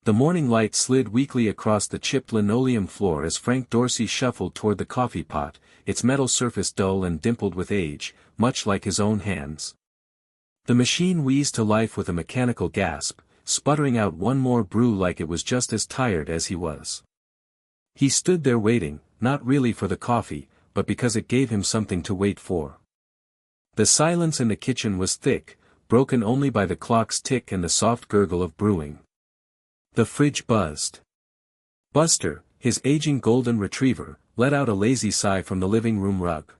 The morning light slid weakly across the chipped linoleum floor as Frank Dorsey shuffled toward the coffee pot, its metal surface dull and dimpled with age, much like his own hands. The machine wheezed to life with a mechanical gasp, sputtering out one more brew like it was just as tired as he was. He stood there waiting, not really for the coffee, but because it gave him something to wait for. The silence in the kitchen was thick, broken only by the clock's tick and the soft gurgle of brewing. The fridge buzzed. Buster, his aging golden retriever, let out a lazy sigh from the living room rug.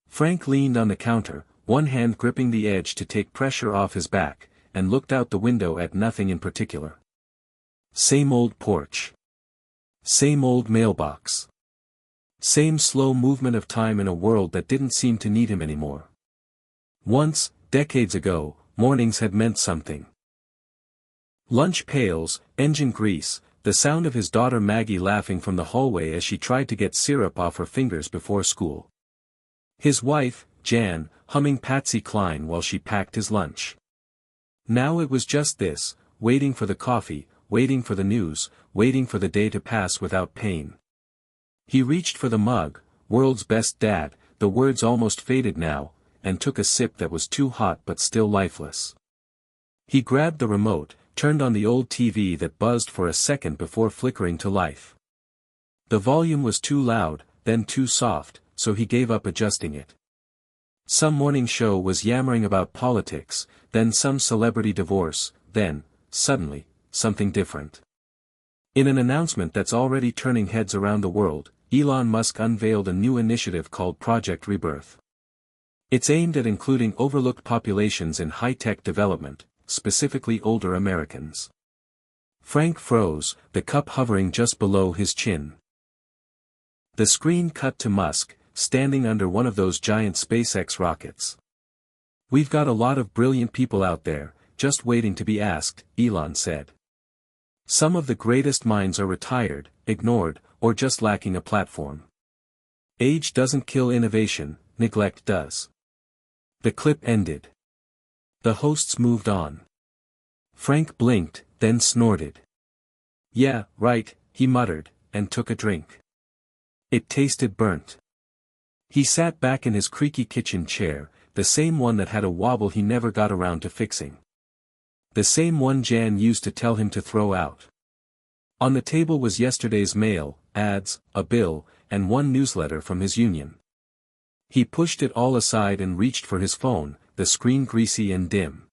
Frank leaned on the counter, one hand gripping the edge to take pressure off his back, and looked out the window at nothing in particular. Same old porch. Same old mailbox. Same slow movement of time in a world that didn't seem to need him anymore. Once, decades ago, mornings had meant something. Lunch pails, engine grease, the sound of his daughter Maggie laughing from the hallway as she tried to get syrup off her fingers before school. His wife, Jan, humming Patsy Cline while she packed his lunch. Now it was just this, waiting for the coffee, waiting for the news, waiting for the day to pass without pain. He reached for the mug, "World's best dad," the words almost faded now, and took a sip that was too hot but still lifeless. He grabbed the remote, turned on the old TV that buzzed for a second before flickering to life. The volume was too loud, then too soft, so he gave up adjusting it. Some morning show was yammering about politics, then some celebrity divorce, then, suddenly, something different. In an announcement that's already turning heads around the world, Elon Musk unveiled a new initiative called Project Rebirth. It's aimed at including overlooked populations in high-tech development, specifically older Americans. Frank froze, the cup hovering just below his chin. The screen cut to Musk, standing under one of those giant SpaceX rockets. "We've got a lot of brilliant people out there, just waiting to be asked," Elon said. "Some of the greatest minds are retired, ignored, or just lacking a platform. Age doesn't kill innovation, neglect does." The clip ended. The hosts moved on. Frank blinked, then snorted. "Yeah, right," he muttered, and took a drink. It tasted burnt. He sat back in his creaky kitchen chair, the same one that had a wobble he never got around to fixing. The same one Jan used to tell him to throw out. On the table was yesterday's mail, ads, a bill, and one newsletter from his union. He pushed it all aside and reached for his phone, the screen greasy and dim.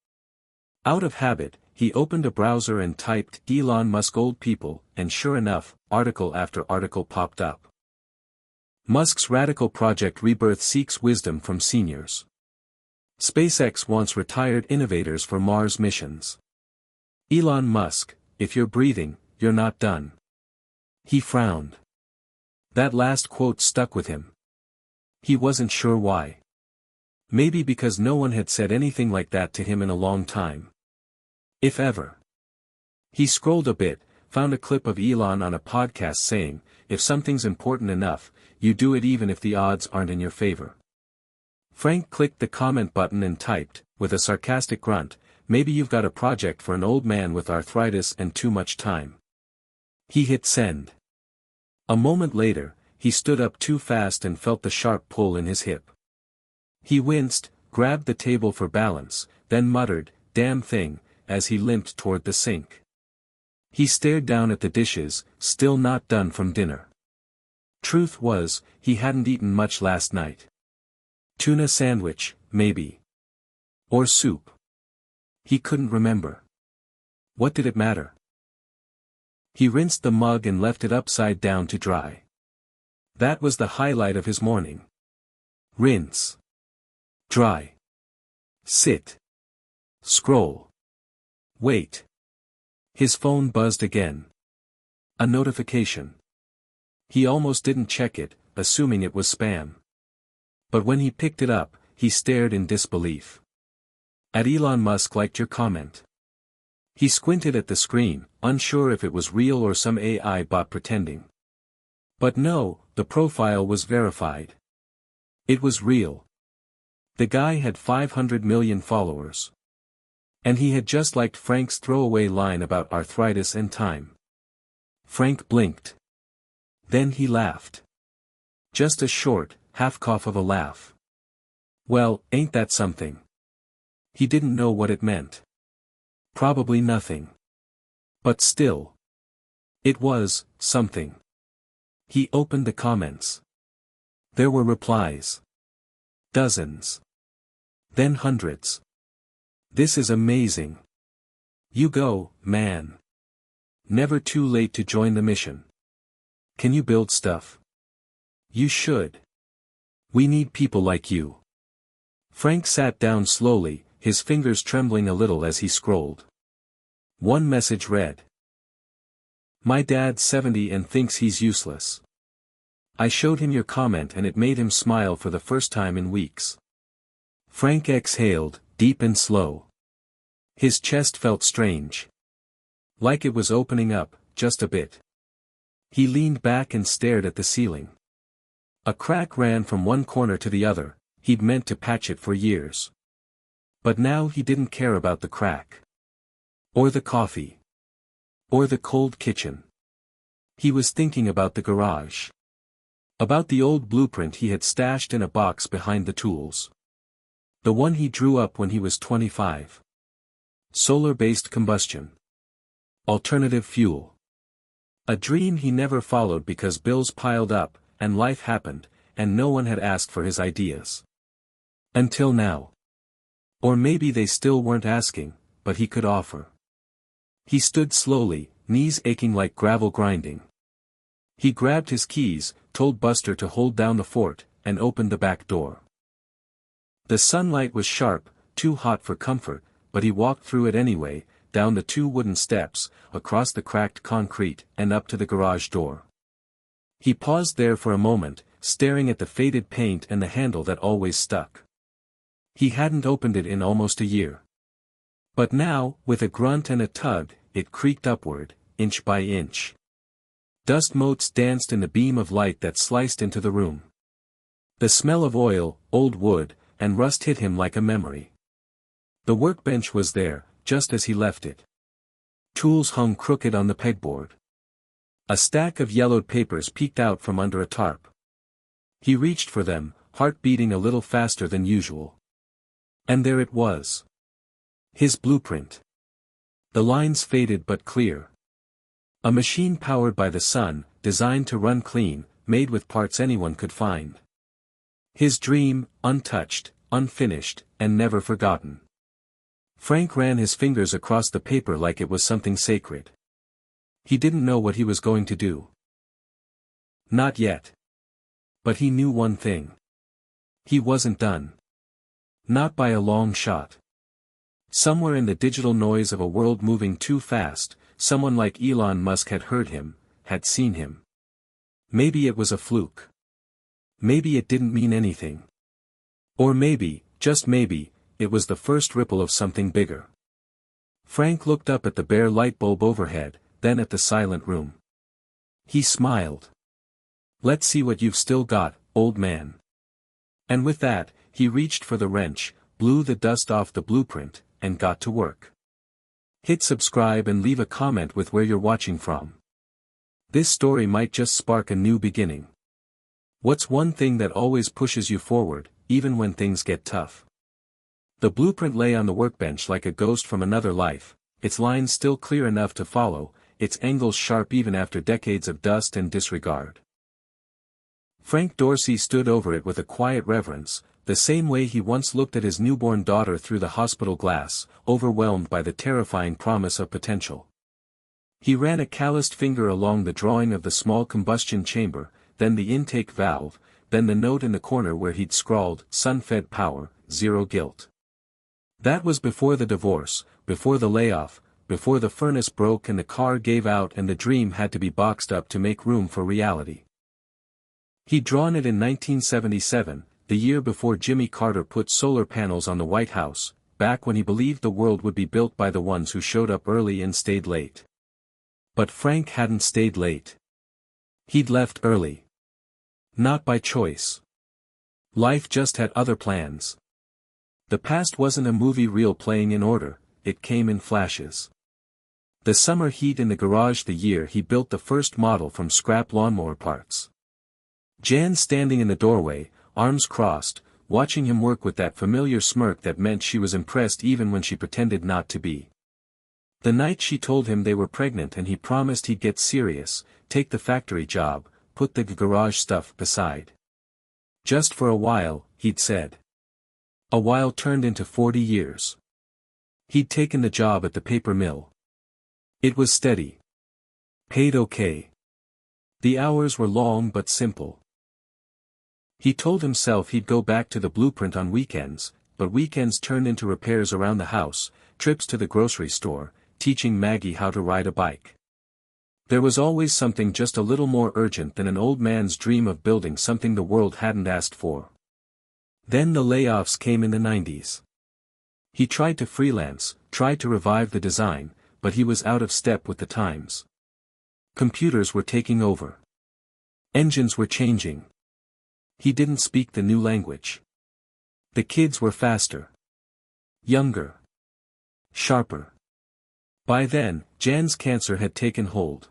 Out of habit, he opened a browser and typed "Elon Musk old people," and sure enough, article after article popped up. Musk's radical Project Rebirth seeks wisdom from seniors. SpaceX wants retired innovators for Mars missions. Elon Musk, if you're breathing, you're not done. He frowned. That last quote stuck with him. He wasn't sure why. Maybe because no one had said anything like that to him in a long time. If ever. He scrolled a bit, found a clip of Elon on a podcast saying, "If something's important enough, you do it even if the odds aren't in your favor." Frank clicked the comment button and typed, with a sarcastic grunt, "Maybe you've got a project for an old man with arthritis and too much time." He hit send. A moment later, he stood up too fast and felt the sharp pull in his hip. He winced, grabbed the table for balance, then muttered, "Damn thing," as he limped toward the sink. He stared down at the dishes, still not done from dinner. Truth was, he hadn't eaten much last night. Tuna sandwich, maybe. Or soup. He couldn't remember. What did it matter? He rinsed the mug and left it upside down to dry. That was the highlight of his morning. Rinse. Dry. Sit. Scroll. Wait. His phone buzzed again. A notification. He almost didn't check it, assuming it was spam. But when he picked it up, he stared in disbelief. "At Elon Musk liked your comment." He squinted at the screen, unsure if it was real or some AI bot pretending. But no, the profile was verified. It was real. The guy had 500 million followers. And he had just liked Frank's throwaway line about arthritis and time. Frank blinked. Then he laughed. Just a short, half-cough of a laugh. Well, ain't that something? He didn't know what it meant. Probably nothing. But still. It was, something. He opened the comments. There were replies. Dozens. Then hundreds. This is amazing. You go, man. Never too late to join the mission. Can you build stuff? You should. We need people like you. Frank sat down slowly, his fingers trembling a little as he scrolled. One message read. My dad's 70 and thinks he's useless. I showed him your comment and it made him smile for the first time in weeks. Frank exhaled, deep and slow. His chest felt strange. Like it was opening up, just a bit. He leaned back and stared at the ceiling. A crack ran from one corner to the other, he'd meant to patch it for years. But now he didn't care about the crack. Or the coffee. Or the cold kitchen. He was thinking about the garage. About the old blueprint he had stashed in a box behind the tools. The one he drew up when he was 25. Solar-based combustion. Alternative fuel. A dream he never followed because bills piled up, and life happened, and no one had asked for his ideas. Until now. Or maybe they still weren't asking, but he could offer. He stood slowly, knees aching like gravel grinding. He grabbed his keys, told Buster to hold down the fort, and opened the back door. The sunlight was sharp, too hot for comfort, but he walked through it anyway, down the 2 wooden steps, across the cracked concrete, and up to the garage door. He paused there for a moment, staring at the faded paint and the handle that always stuck. He hadn't opened it in almost a year. But now, with a grunt and a tug, it creaked upward, inch by inch. Dust motes danced in the beam of light that sliced into the room. The smell of oil, old wood, and rust hit him like a memory. The workbench was there, just as he left it. Tools hung crooked on the pegboard. A stack of yellowed papers peeked out from under a tarp. He reached for them, heart beating a little faster than usual. And there it was. His blueprint. The lines faded but clear. A machine powered by the sun, designed to run clean, made with parts anyone could find. His dream, untouched, unfinished, and never forgotten. Frank ran his fingers across the paper like it was something sacred. He didn't know what he was going to do. Not yet. But he knew one thing. He wasn't done. Not by a long shot. Somewhere in the digital noise of a world moving too fast, someone like Elon Musk had heard him, had seen him. Maybe it was a fluke. Maybe it didn't mean anything. Or maybe, just maybe, it was the first ripple of something bigger. Frank looked up at the bare light bulb overhead, then at the silent room. He smiled. Let's see what you've still got, old man. And with that, he reached for the wrench, blew the dust off the blueprint, and got to work. Hit subscribe and leave a comment with where you're watching from. This story might just spark a new beginning. What's one thing that always pushes you forward, even when things get tough? The blueprint lay on the workbench like a ghost from another life, its lines still clear enough to follow, its angles sharp even after decades of dust and disregard. Frank Dorsey stood over it with a quiet reverence, the same way he once looked at his newborn daughter through the hospital glass, overwhelmed by the terrifying promise of potential. He ran a calloused finger along the drawing of the small combustion chamber, then the intake valve, then the note in the corner where he'd scrawled, "Sun-fed power, zero guilt." That was before the divorce, before the layoff, before the furnace broke and the car gave out and the dream had to be boxed up to make room for reality. He'd drawn it in 1977, the year before Jimmy Carter put solar panels on the White House, back when he believed the world would be built by the ones who showed up early and stayed late. But Frank hadn't stayed late. He'd left early. Not by choice. Life just had other plans. The past wasn't a movie reel playing in order, it came in flashes. The summer heat in the garage the year he built the first model from scrap lawnmower parts. Jan standing in the doorway, arms crossed, watching him work with that familiar smirk that meant she was impressed even when she pretended not to be. The night she told him they were pregnant and he promised he'd get serious, take the factory job, put the garage stuff beside. Just for a while, he'd said. A while turned into 40 years. He'd taken the job at the paper mill. It was steady. Paid okay. The hours were long but simple. He told himself he'd go back to the blueprint on weekends, but weekends turned into repairs around the house, trips to the grocery store, teaching Maggie how to ride a bike. There was always something just a little more urgent than an old man's dream of building something the world hadn't asked for. Then the layoffs came in the 90s. He tried to freelance, tried to revive the design, but he was out of step with the times. Computers were taking over. Engines were changing. He didn't speak the new language. The kids were faster. Younger. Sharper. By then, Jan's cancer had taken hold.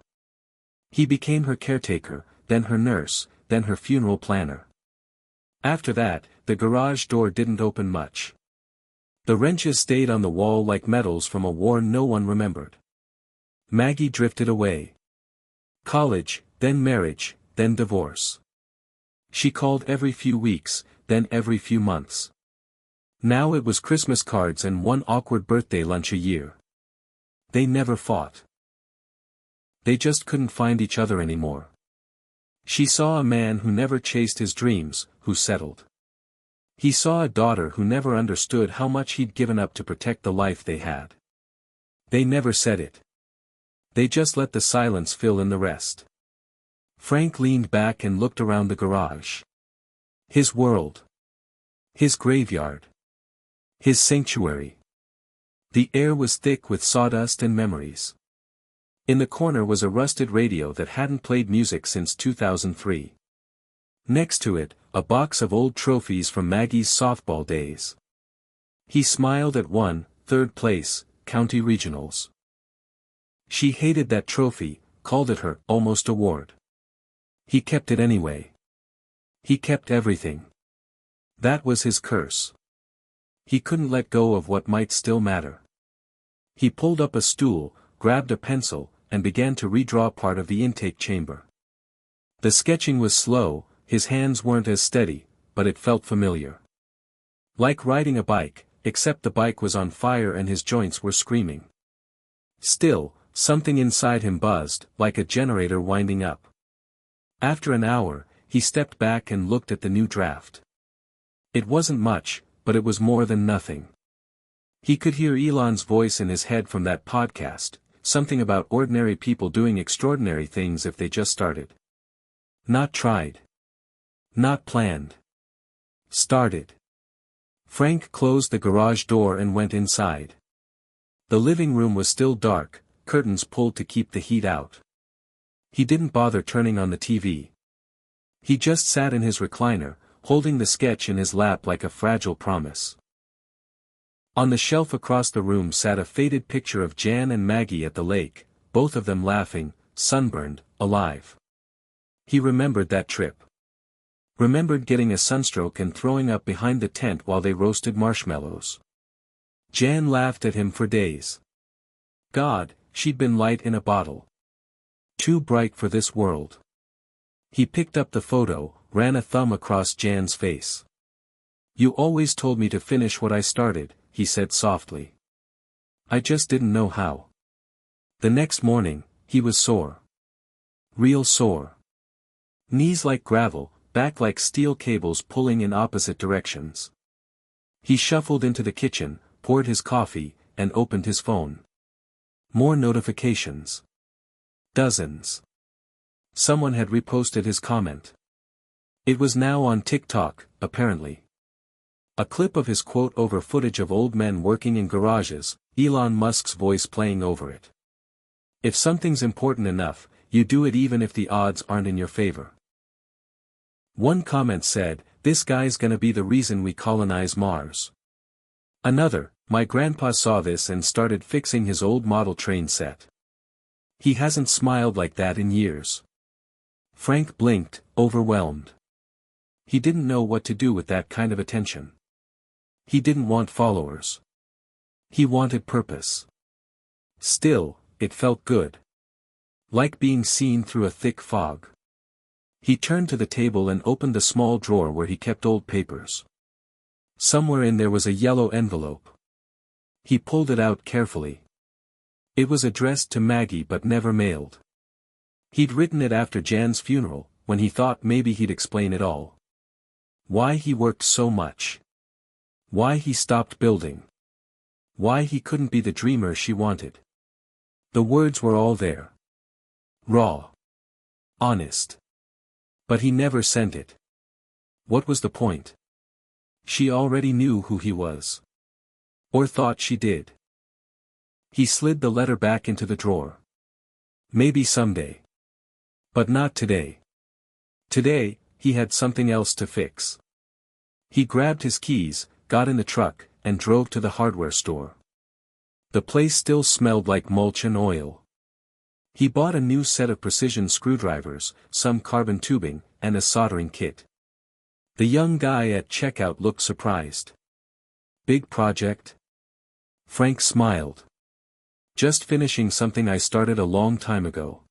He became her caretaker, then her nurse, then her funeral planner. After that, the garage door didn't open much. The wrenches stayed on the wall like medals from a war no one remembered. Maggie drifted away. College, then marriage, then divorce. She called every few weeks, then every few months. Now it was Christmas cards and one awkward birthday lunch a year. They never fought. They just couldn't find each other anymore. She saw a man who never chased his dreams, who settled. He saw a daughter who never understood how much he'd given up to protect the life they had. They never said it. They just let the silence fill in the rest. Frank leaned back and looked around the garage. His world. His graveyard. His sanctuary. The air was thick with sawdust and memories. In the corner was a rusted radio that hadn't played music since 2003. Next to it, a box of old trophies from Maggie's softball days. He smiled at one, third place, county regionals. She hated that trophy, called it her almost award. He kept it anyway. He kept everything. That was his curse. He couldn't let go of what might still matter. He pulled up a stool, grabbed a pencil, and began to redraw part of the intake chamber. The sketching was slow, his hands weren't as steady, but it felt familiar. Like riding a bike, except the bike was on fire and his joints were screaming. Still, something inside him buzzed, like a generator winding up. After an hour, he stepped back and looked at the new draft. It wasn't much, but it was more than nothing. He could hear Elon's voice in his head from that podcast, something about ordinary people doing extraordinary things if they just started. Not tried. Not planned. Started. Frank closed the garage door and went inside. The living room was still dark, curtains pulled to keep the heat out. He didn't bother turning on the TV. He just sat in his recliner, holding the sketch in his lap like a fragile promise. On the shelf across the room sat a faded picture of Jan and Maggie at the lake, both of them laughing, sunburned, alive. He remembered that trip. Remembered getting a sunstroke and throwing up behind the tent while they roasted marshmallows. Jan laughed at him for days. God, she'd been light in a bottle. Too bright for this world. He picked up the photo, ran a thumb across Jan's face. You always told me to finish what I started, he said softly. I just didn't know how. The next morning, he was sore. Real sore. Knees like gravel, back like steel cables pulling in opposite directions. He shuffled into the kitchen, poured his coffee, and opened his phone. More notifications. Dozens. Someone had reposted his comment. It was now on TikTok, apparently. A clip of his quote over footage of old men working in garages, Elon Musk's voice playing over it. If something's important enough, you do it even if the odds aren't in your favor. One comment said, this guy's gonna be the reason we colonize Mars. Another, My grandpa saw this and started fixing his old model train set. He hasn't smiled like that in years. Frank blinked, overwhelmed. He didn't know what to do with that kind of attention. He didn't want followers. He wanted purpose. Still, it felt good. Like being seen through a thick fog. He turned to the table and opened the small drawer where he kept old papers. Somewhere in there was a yellow envelope. He pulled it out carefully. It was addressed to Maggie but never mailed. He'd written it after Jan's funeral, when he thought maybe he'd explain it all. Why he worked so much. Why he stopped building. Why he couldn't be the dreamer she wanted. The words were all there. Raw. Honest. But he never sent it. What was the point? She already knew who he was. Or thought she did. He slid the letter back into the drawer. Maybe someday. But not today. Today, he had something else to fix. He grabbed his keys, got in the truck, and drove to the hardware store. The place still smelled like mulch and oil. He bought a new set of precision screwdrivers, some carbon tubing, and a soldering kit. The young guy at checkout looked surprised. Big project? Frank smiled. Just finishing something I started a long time ago.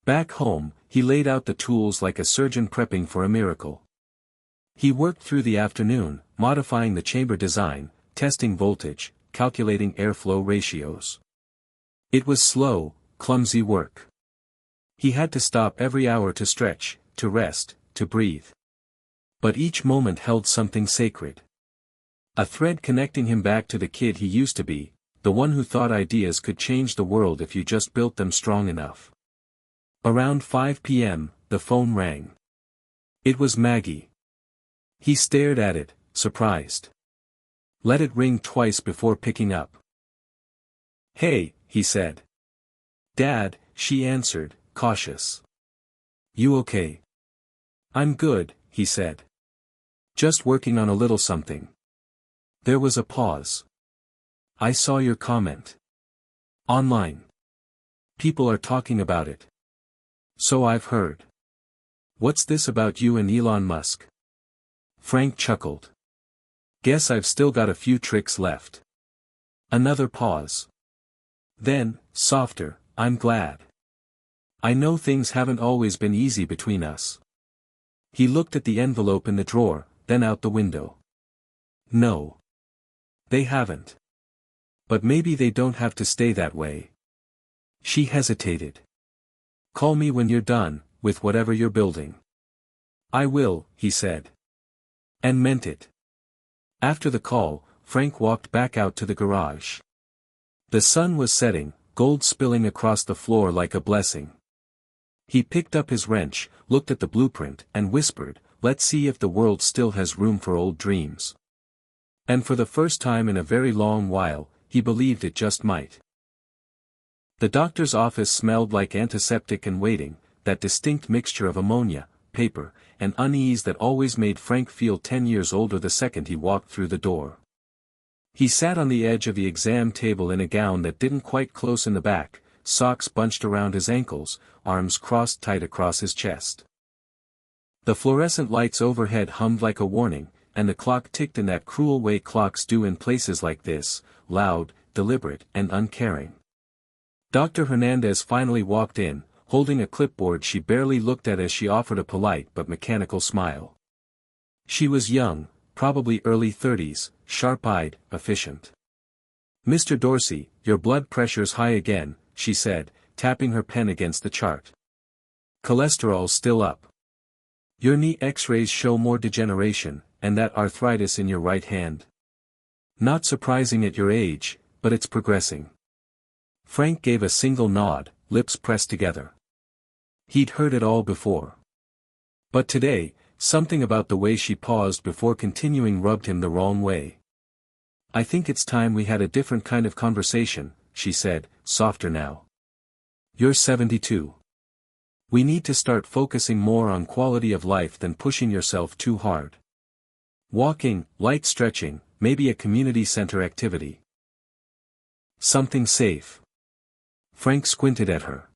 Back home, he laid out the tools like a surgeon prepping for a miracle. He worked through the afternoon, modifying the chamber design, testing voltage, calculating airflow ratios. It was slow, clumsy work. He had to stop every hour to stretch, to rest, to breathe. But each moment held something sacred. A thread connecting him back to the kid he used to be, the one who thought ideas could change the world if you just built them strong enough. Around 5 p.m., the phone rang. It was Maggie. He stared at it, surprised. Let it ring twice before picking up. Hey, he said. Dad, she answered, cautious. You okay? I'm good, he said. Just working on a little something. There was a pause. I saw your comment. Online. People are talking about it. So I've heard. What's this about you and Elon Musk? Frank chuckled. Guess I've still got a few tricks left. Another pause. Then, softer, I'm glad. I know things haven't always been easy between us. He looked at the envelope in the drawer, then out the window. No. They haven't. But maybe they don't have to stay that way. She hesitated. Call me when you're done, with whatever you're building. I will, he said. And meant it. After the call, Frank walked back out to the garage. The sun was setting, gold spilling across the floor like a blessing. He picked up his wrench, looked at the blueprint, and whispered, let's see if the world still has room for old dreams. And for the first time in a very long while, he believed it just might. The doctor's office smelled like antiseptic and waiting, that distinct mixture of ammonia, paper, and unease that always made Frank feel 10 years older the second he walked through the door. He sat on the edge of the exam table in a gown that didn't quite close in the back, socks bunched around his ankles, arms crossed tight across his chest. The fluorescent lights overhead hummed like a warning, and the clock ticked in that cruel way clocks do in places like this, loud, deliberate, and uncaring. Dr. Hernandez finally walked in, holding a clipboard she barely looked at as she offered a polite but mechanical smile. She was young, probably early 30s, sharp-eyed, efficient. Mr. Dorsey, your blood pressure's high again, she said, tapping her pen against the chart. Cholesterol's still up. Your knee x-rays show more degeneration, and that arthritis in your right hand. Not surprising at your age, but it's progressing. Frank gave a single nod, lips pressed together. He'd heard it all before. But today, something about the way she paused before continuing rubbed him the wrong way. I think it's time we had a different kind of conversation, she said, softer now. You're 72. We need to start focusing more on quality of life than pushing yourself too hard. Walking, light stretching, maybe a community center activity. Something safe. Frank squinted at her.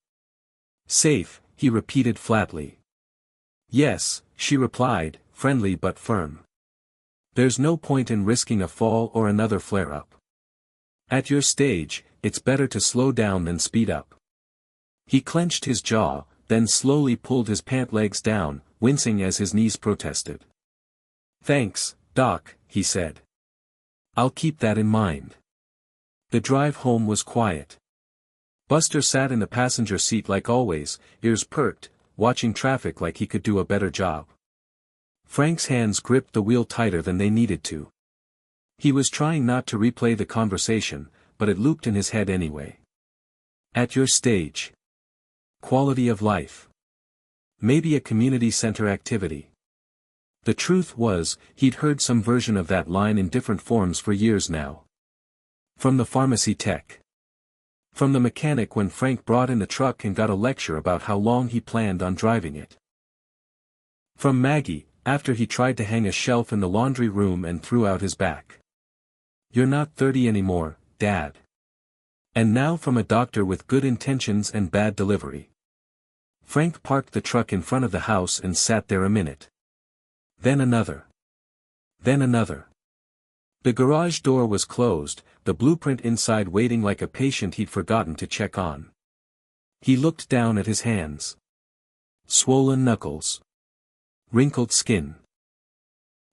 Safe, he repeated flatly. Yes, she replied, friendly but firm. There's no point in risking a fall or another flare-up. At your stage, it's better to slow down than speed up. He clenched his jaw, then slowly pulled his pant legs down, wincing as his knees protested. Thanks, Doc, he said. I'll keep that in mind. The drive home was quiet. Buster sat in the passenger seat like always, ears perked, watching traffic like he could do a better job. Frank's hands gripped the wheel tighter than they needed to. He was trying not to replay the conversation, but it looped in his head anyway. At your stage. Quality of life. Maybe a community center activity. The truth was, he'd heard some version of that line in different forms for years now. From the pharmacy tech. From the mechanic when Frank brought in the truck and got a lecture about how long he planned on driving it. From Maggie, after he tried to hang a shelf in the laundry room and threw out his back. You're not 30 anymore, Dad. And now from a doctor with good intentions and bad delivery. Frank parked the truck in front of the house and sat there a minute. Then another. Then another. The garage door was closed, the blueprint inside waiting like a patient he'd forgotten to check on. He looked down at his hands. Swollen knuckles. Wrinkled skin.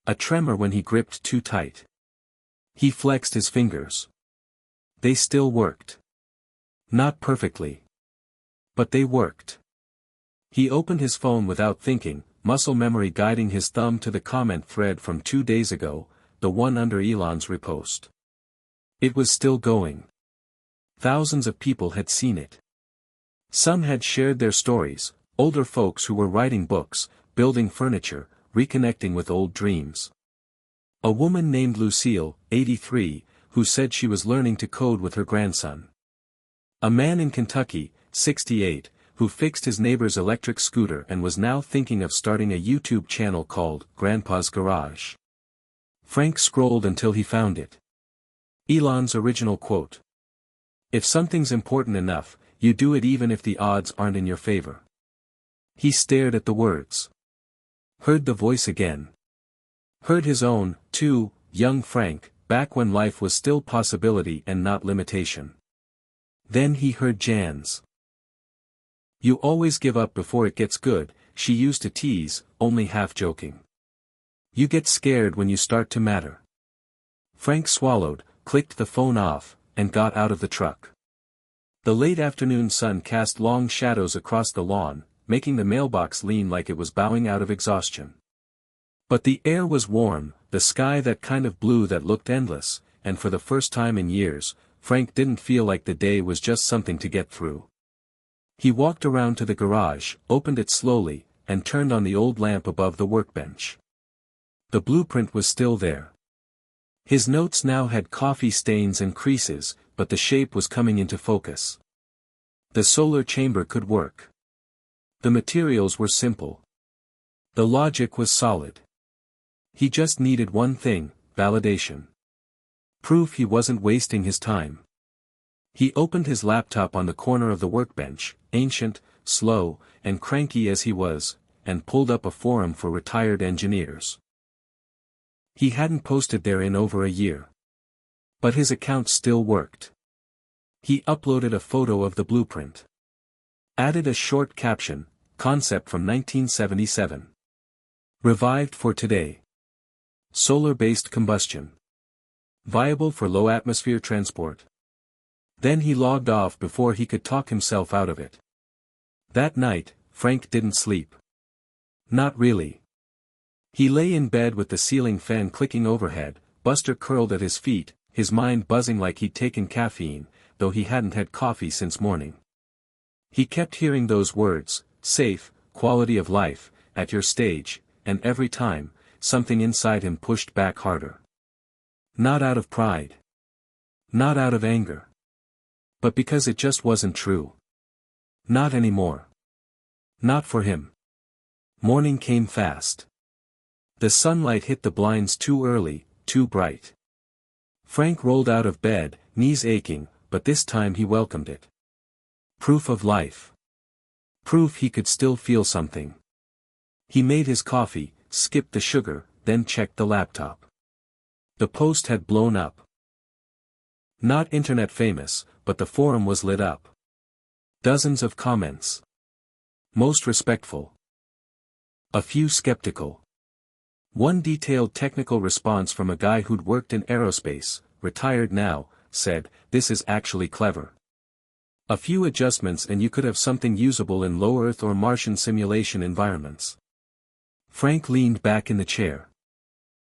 A tremor when he gripped too tight. He flexed his fingers. They still worked. Not perfectly. But they worked. He opened his phone without thinking, muscle memory guiding his thumb to the comment thread from 2 days ago, the one under Elon's repost. It was still going. Thousands of people had seen it. Some had shared their stories, older folks who were writing books, building furniture, reconnecting with old dreams. A woman named Lucille, 83, who said she was learning to code with her grandson. A man in Kentucky, 68, who fixed his neighbor's electric scooter and was now thinking of starting a YouTube channel called Grandpa's Garage. Frank scrolled until he found it. Elon's original quote. If something's important enough, you do it even if the odds aren't in your favor. He stared at the words. Heard the voice again. Heard his own, too, young Frank, back when life was still possibility and not limitation. Then he heard Jan's. You always give up before it gets good, she used to tease, only half joking. You get scared when you start to matter. Frank swallowed, clicked the phone off, and got out of the truck. The late afternoon sun cast long shadows across the lawn, making the mailbox lean like it was bowing out of exhaustion. But the air was warm, the sky that kind of blue that looked endless, and for the first time in years, Frank didn't feel like the day was just something to get through. He walked around to the garage, opened it slowly, and turned on the old lamp above the workbench. The blueprint was still there. His notes now had coffee stains and creases, but the shape was coming into focus. The solar chamber could work. The materials were simple. The logic was solid. He just needed one thing, validation. Proof he wasn't wasting his time. He opened his laptop on the corner of the workbench, ancient, slow, and cranky as he was, and pulled up a forum for retired engineers. He hadn't posted there in over a year. But his account still worked. He uploaded a photo of the blueprint. Added a short caption, concept from 1977. Revived for today. Solar-based combustion. Viable for low-atmosphere transport. Then he logged off before he could talk himself out of it. That night, Frank didn't sleep. Not really. He lay in bed with the ceiling fan clicking overhead, Buster curled at his feet, his mind buzzing like he'd taken caffeine, though he hadn't had coffee since morning. He kept hearing those words, safe, quality of life, at your stage, and every time, something inside him pushed back harder. Not out of pride. Not out of anger. But because it just wasn't true. Not anymore. Not for him. Morning came fast. The sunlight hit the blinds too early, too bright. Frank rolled out of bed, knees aching, but this time he welcomed it. Proof of life. Proof he could still feel something. He made his coffee, skipped the sugar, then checked the laptop. The post had blown up. Not internet famous, but the forum was lit up. Dozens of comments. Most respectful. A few skeptical. One detailed technical response from a guy who'd worked in aerospace, retired now, said, "This is actually clever. A few adjustments and you could have something usable in low Earth or Martian simulation environments." Frank leaned back in the chair.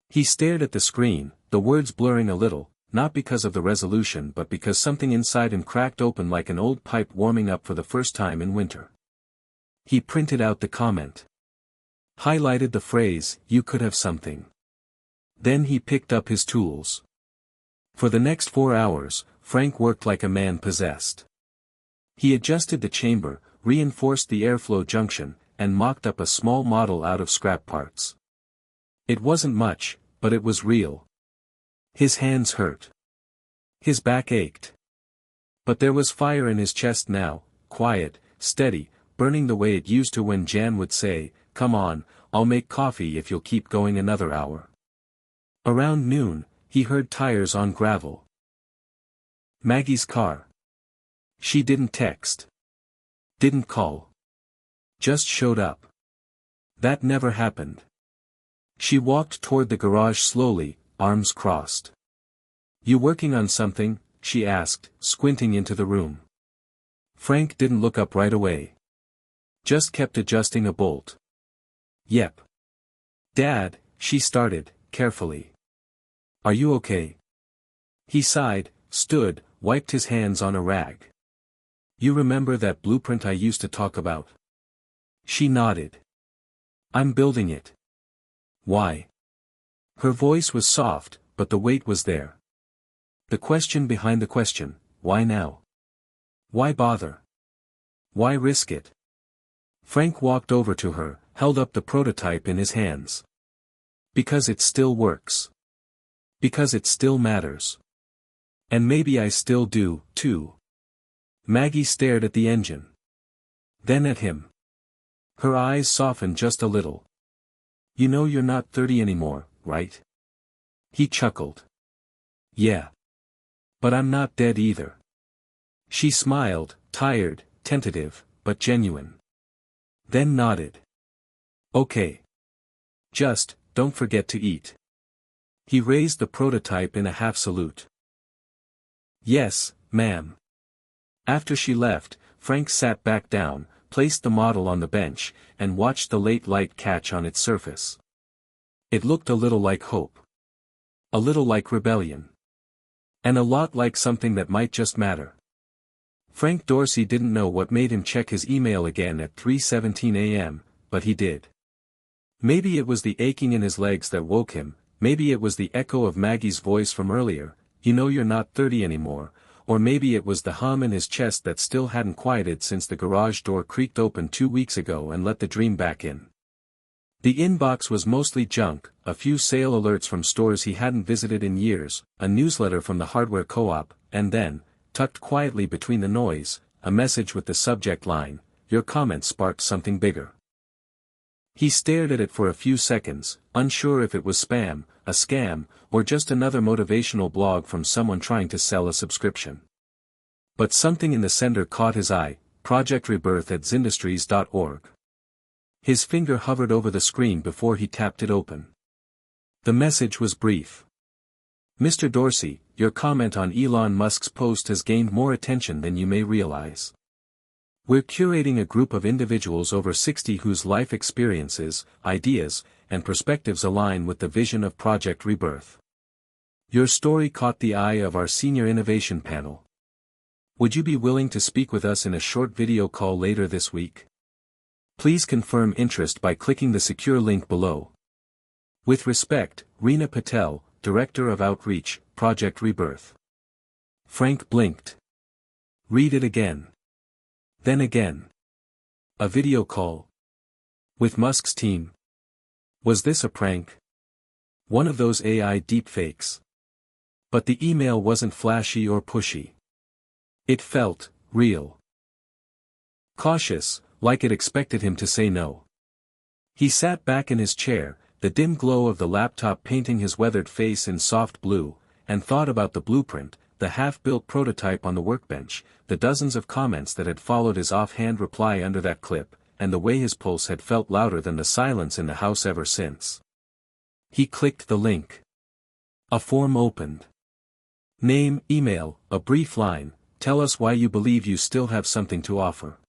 He stared at the screen, the words blurring a little, not because of the resolution but because something inside him cracked open like an old pipe warming up for the first time in winter. He printed out the comment. Highlighted the phrase, "You could have something." Then he picked up his tools. For the next 4 hours, Frank worked like a man possessed. He adjusted the chamber, reinforced the airflow junction, and mocked up a small model out of scrap parts. It wasn't much, but it was real. His hands hurt. His back ached. But there was fire in his chest now, quiet, steady, burning the way it used to when Jan would say, "Come on, I'll make coffee if you'll keep going another hour." Around noon, he heard tires on gravel. Maggie's car. She didn't text. Didn't call. Just showed up. That never happened. She walked toward the garage slowly, arms crossed. "You working on something?" she asked, squinting into the room. Frank didn't look up right away. Just kept adjusting a bolt. "Yep. Dad," she started, carefully. "Are you okay?" He sighed, stood, wiped his hands on a rag. "You remember that blueprint I used to talk about?" She nodded. "I'm building it." "Why?" Her voice was soft, but the weight was there. The question behind the question, why now? Why bother? Why risk it? Frank walked over to her, held up the prototype in his hands. "Because it still works. Because it still matters. And maybe I still do, too." Maggie stared at the engine. Then at him. Her eyes softened just a little. "You know you're not 30 anymore, right?" He chuckled. "Yeah. But I'm not dead either." She smiled, tired, tentative, but genuine. Then nodded. "Okay. Just, don't forget to eat." He raised the prototype in a half salute. "Yes, ma'am." After she left, Frank sat back down, placed the model on the bench, and watched the late light catch on its surface. It looked a little like hope. A little like rebellion. And a lot like something that might just matter. Frank Dorsey didn't know what made him check his email again at 3:17 a.m., but he did. Maybe it was the aching in his legs that woke him, maybe it was the echo of Maggie's voice from earlier, "You know you're not 30 anymore," or maybe it was the hum in his chest that still hadn't quieted since the garage door creaked open 2 weeks ago and let the dream back in. The inbox was mostly junk, a few sale alerts from stores he hadn't visited in years, a newsletter from the hardware co-op, and then, tucked quietly between the noise, a message with the subject line, "Your comment sparked something bigger." He stared at it for a few seconds, unsure if it was spam, a scam, or just another motivational blog from someone trying to sell a subscription. But something in the sender caught his eye, projectrebirth@zindustries.org. His finger hovered over the screen before he tapped it open. The message was brief. "Mr. Dorsey, your comment on Elon Musk's post has gained more attention than you may realize. We're curating a group of individuals over 60 whose life experiences, ideas, and perspectives align with the vision of Project Rebirth. Your story caught the eye of our senior innovation panel. Would you be willing to speak with us in a short video call later this week? Please confirm interest by clicking the secure link below. With respect, Reena Patel, Director of Outreach, Project Rebirth." Frank blinked. Read it again. Then again. A video call? With Musk's team? Was this a prank? One of those AI deepfakes? But the email wasn't flashy or pushy. It felt real. Cautious, like it expected him to say no. He sat back in his chair, the dim glow of the laptop painting his weathered face in soft blue, and thought about the blueprint, the half-built prototype on the workbench, the dozens of comments that had followed his offhand reply under that clip, and the way his pulse had felt louder than the silence in the house ever since. He clicked the link. A form opened. Name, email, a brief line, tell us why you believe you still have something to offer.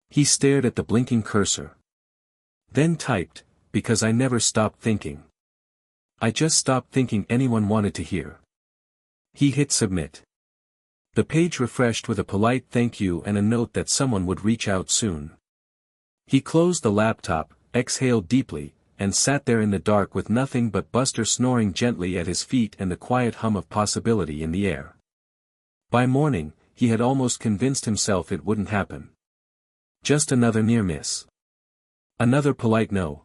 He stared at the blinking cursor. Then typed, because I never stopped thinking. I just stopped thinking anyone wanted to hear. He hit submit. The page refreshed with a polite thank you and a note that someone would reach out soon. He closed the laptop, exhaled deeply, and sat there in the dark with nothing but Buster snoring gently at his feet and the quiet hum of possibility in the air. By morning, he had almost convinced himself it wouldn't happen. Just another near miss. Another polite no.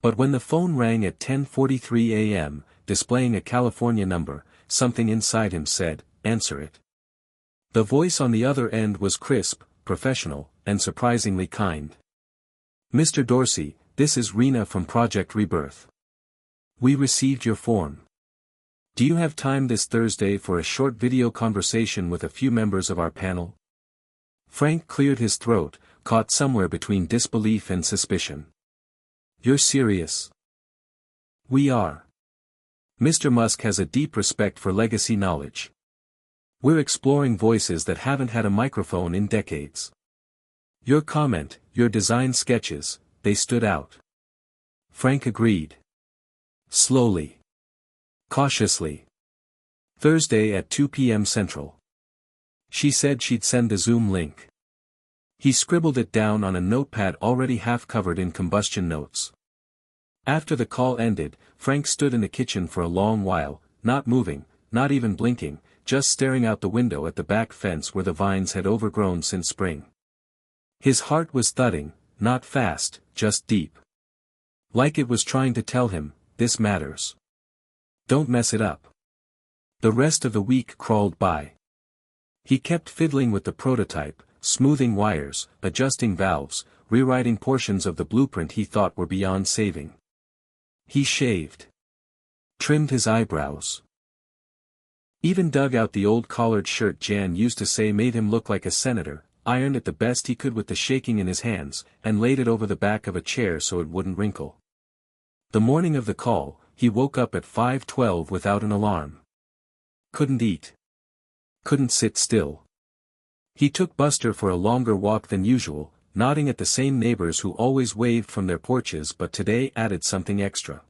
But when the phone rang at 10:43 a.m., displaying a California number, something inside him said, answer it. The voice on the other end was crisp, professional, and surprisingly kind. Mr. Dorsey, this is Rena from Project Rebirth. We received your form. Do you have time this Thursday for a short video conversation with a few members of our panel? Frank cleared his throat, caught somewhere between disbelief and suspicion. You're serious? We are. Mr. Musk has a deep respect for legacy knowledge. We're exploring voices that haven't had a microphone in decades. Your comment, your design sketches, they stood out. Frank agreed. Slowly. Cautiously. Thursday at 2 p.m. Central. She said she'd send the Zoom link. He scribbled it down on a notepad already half covered in combustion notes. After the call ended, Frank stood in the kitchen for a long while, not moving, not even blinking, just staring out the window at the back fence where the vines had overgrown since spring. His heart was thudding, not fast, just deep. Like it was trying to tell him, this matters. Don't mess it up. The rest of the week crawled by. He kept fiddling with the prototype, smoothing wires, adjusting valves, rewriting portions of the blueprint he thought were beyond saving. He shaved. Trimmed his eyebrows. Even dug out the old collared shirt Jan used to say made him look like a senator, ironed it the best he could with the shaking in his hands, and laid it over the back of a chair so it wouldn't wrinkle. The morning of the call, he woke up at 5:12 without an alarm. Couldn't eat. Couldn't sit still. He took Buster for a longer walk than usual, nodding at the same neighbors who always waved from their porches but today added something extra.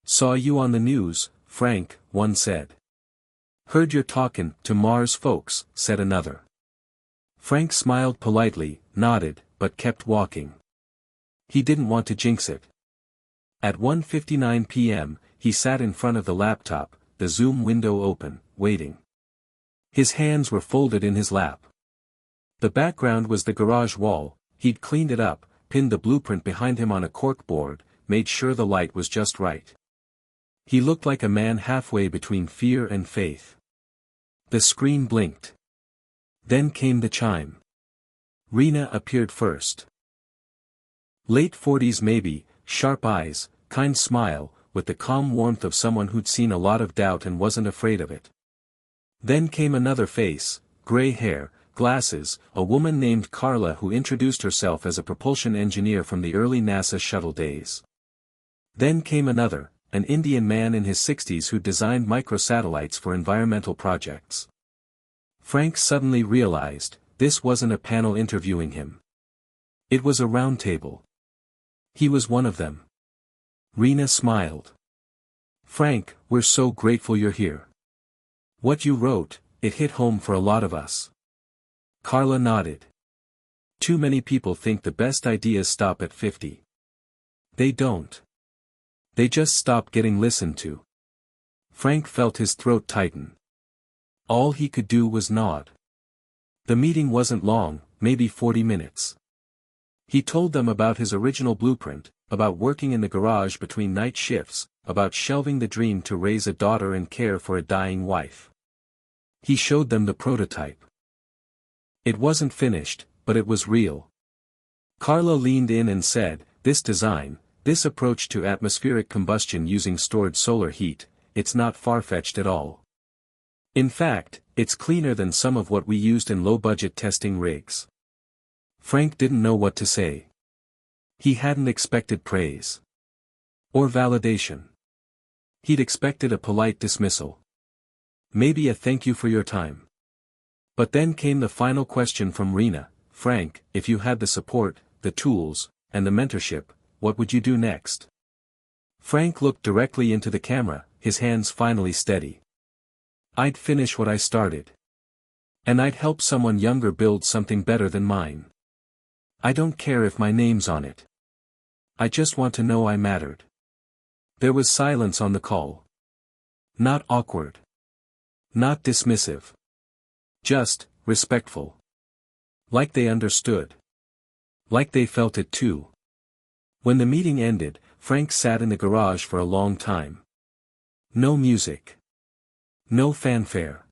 Saw you on the news, Frank, one said. Heard you're talking to Mars folks, said another. Frank smiled politely, nodded, but kept walking. He didn't want to jinx it. At 1:59 p.m., he sat in front of the laptop, the Zoom window open, waiting. His hands were folded in his lap. The background was the garage wall. He'd cleaned it up, pinned the blueprint behind him on a cork board, made sure the light was just right. He looked like a man halfway between fear and faith. The screen blinked. Then came the chime. Rena appeared first. Late 40s maybe, sharp eyes, kind smile, with the calm warmth of someone who'd seen a lot of doubt and wasn't afraid of it. Then came another face, gray hair, glasses, a woman named Carla who introduced herself as a propulsion engineer from the early NASA shuttle days. Then came another, an Indian man in his 60s who designed microsatellites for environmental projects. Frank suddenly realized, this wasn't a panel interviewing him. It was a round table. He was one of them. Rena smiled. Frank, we're so grateful you're here. What you wrote, it hit home for a lot of us. Carla nodded. Too many people think the best ideas stop at 50. They don't. They just stop getting listened to. Frank felt his throat tighten. All he could do was nod. The meeting wasn't long, maybe 40 minutes. He told them about his original blueprint, about working in the garage between night shifts, about shelving the dream to raise a daughter and care for a dying wife. He showed them the prototype. It wasn't finished, but it was real. Carlo leaned in and said, "This design, this approach to atmospheric combustion using stored solar heat, it's not far-fetched at all. In fact, it's cleaner than some of what we used in low-budget testing rigs." Frank didn't know what to say. He hadn't expected praise. Or validation. He'd expected a polite dismissal. Maybe a thank you for your time. But then came the final question from Rena. "Frank, if you had the support, the tools, and the mentorship, what would you do next?" Frank looked directly into the camera, his hands finally steady. "I'd finish what I started. And I'd help someone younger build something better than mine. I don't care if my name's on it. I just want to know I mattered." There was silence on the call. Not awkward. Not dismissive. Just, respectful. Like they understood. Like they felt it too. When the meeting ended, Frank sat in the garage for a long time. No music. No fanfare.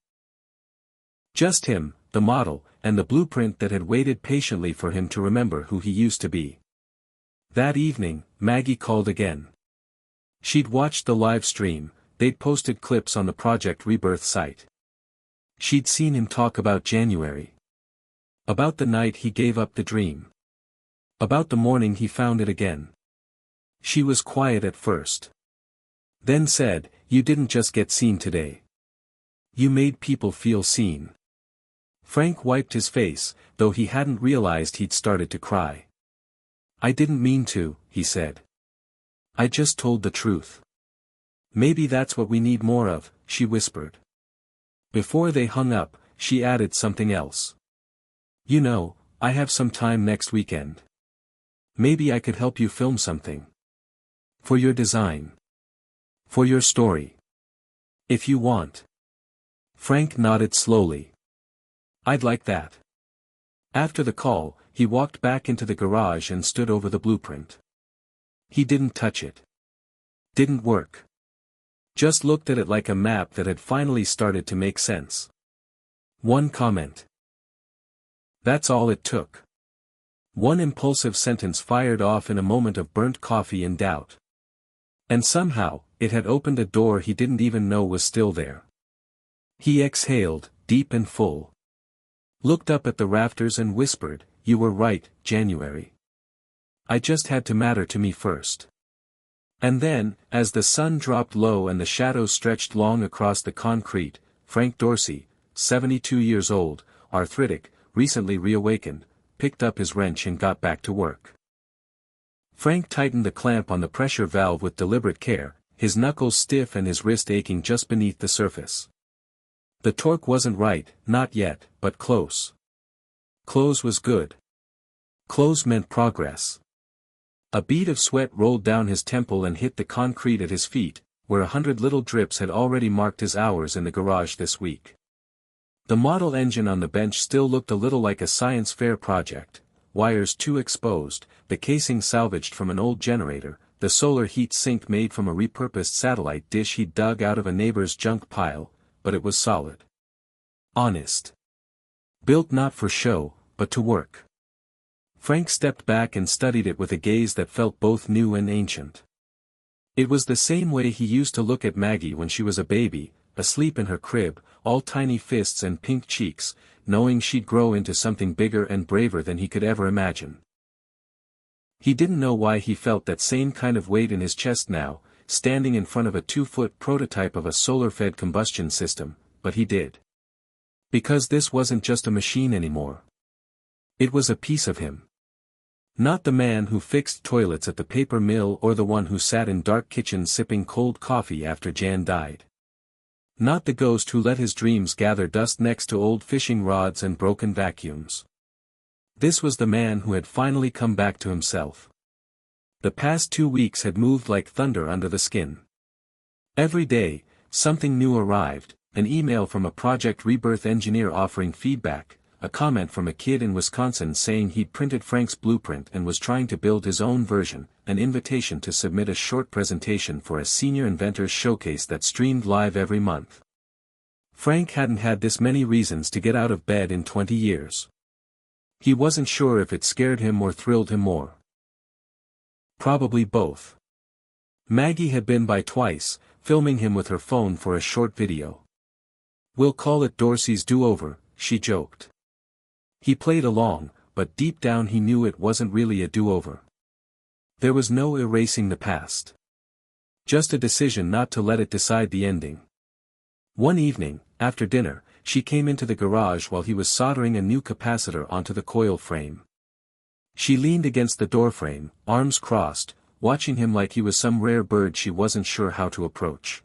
Just him, the model, and the blueprint that had waited patiently for him to remember who he used to be. That evening, Maggie called again. She'd watched the live stream, they'd posted clips on the Project Rebirth site. She'd seen him talk about January. About the night he gave up the dream. About the morning he found it again. She was quiet at first. Then said, "You didn't just get seen today. You made people feel seen." Frank wiped his face, though he hadn't realized he'd started to cry. "I didn't mean to," he said. "I just told the truth." "Maybe that's what we need more of," she whispered. Before they hung up, she added something else. "You know, I have some time next weekend. Maybe I could help you film something. For your design. For your story. If you want." Frank nodded slowly. "I'd like that." After the call, he walked back into the garage and stood over the blueprint. He didn't touch it. Didn't work. Just looked at it like a map that had finally started to make sense. One comment. That's all it took. One impulsive sentence fired off in a moment of burnt coffee and doubt. And somehow, it had opened a door he didn't even know was still there. He exhaled, deep and full. Looked up at the rafters and whispered, "You were right, January. I just had to matter to me first." And then, as the sun dropped low and the shadows stretched long across the concrete, Frank Dorsey, 72 years old, arthritic, recently reawakened, picked up his wrench and got back to work. Frank tightened the clamp on the pressure valve with deliberate care, his knuckles stiff and his wrist aching just beneath the surface. The torque wasn't right, not yet, but close. Close was good. Close meant progress. A bead of sweat rolled down his temple and hit the concrete at his feet, where 100 little drips had already marked his hours in the garage this week. The model engine on the bench still looked a little like a science fair project, wires too exposed, the casing salvaged from an old generator, the solar heat sink made from a repurposed satellite dish he'd dug out of a neighbor's junk pile, but it was solid. Honest. Built not for show, but to work. Frank stepped back and studied it with a gaze that felt both new and ancient. It was the same way he used to look at Maggie when she was a baby, asleep in her crib, all tiny fists and pink cheeks, knowing she'd grow into something bigger and braver than he could ever imagine. He didn't know why he felt that same kind of weight in his chest now, standing in front of a 2-foot prototype of a solar-fed combustion system, but he did. Because this wasn't just a machine anymore. It was a piece of him. Not the man who fixed toilets at the paper mill or the one who sat in dark kitchens sipping cold coffee after Jan died. Not the ghost who let his dreams gather dust next to old fishing rods and broken vacuums. This was the man who had finally come back to himself. The past 2 weeks had moved like thunder under the skin. Every day, something new arrived, an email from a Project Rebirth engineer offering feedback, a comment from a kid in Wisconsin saying he'd printed Frank's blueprint and was trying to build his own version, an invitation to submit a short presentation for a senior inventors showcase that streamed live every month. Frank hadn't had this many reasons to get out of bed in 20 years. He wasn't sure if it scared him or thrilled him more. Probably both. Maggie had been by twice, filming him with her phone for a short video. "We'll call it Dorsey's do-over," she joked. He played along, but deep down he knew it wasn't really a do-over. There was no erasing the past. Just a decision not to let it decide the ending. One evening, after dinner, she came into the garage while he was soldering a new capacitor onto the coil frame. She leaned against the doorframe, arms crossed, watching him like he was some rare bird she wasn't sure how to approach.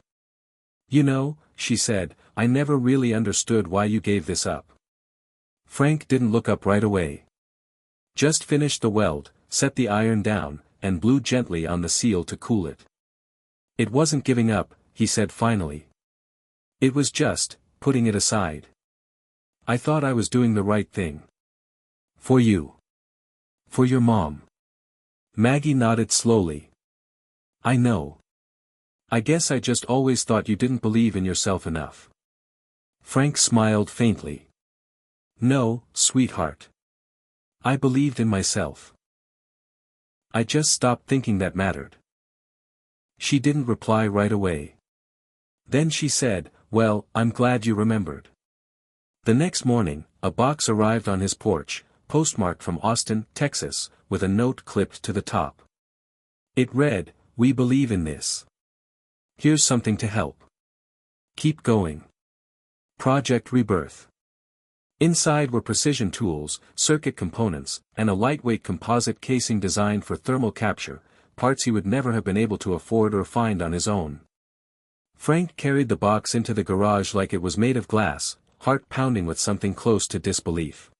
"You know," she said, "I never really understood why you gave this up." Frank didn't look up right away. Just finished the weld, set the iron down, and blew gently on the seal to cool it. "It wasn't giving up," he said finally. "It was just, putting it aside. I thought I was doing the right thing. For you. For your mom." Maggie nodded slowly. "I know. I guess I just always thought you didn't believe in yourself enough." Frank smiled faintly. "No, sweetheart. I believed in myself. I just stopped thinking that mattered." She didn't reply right away. Then she said, "Well, I'm glad you remembered." The next morning, a box arrived on his porch, postmarked from Austin, Texas, with a note clipped to the top. It read, "We believe in this. Here's something to help. Keep going. Project Rebirth." Inside were precision tools, circuit components, and a lightweight composite casing designed for thermal capture, parts he would never have been able to afford or find on his own. Frank carried the box into the garage like it was made of glass, heart pounding with something close to disbelief.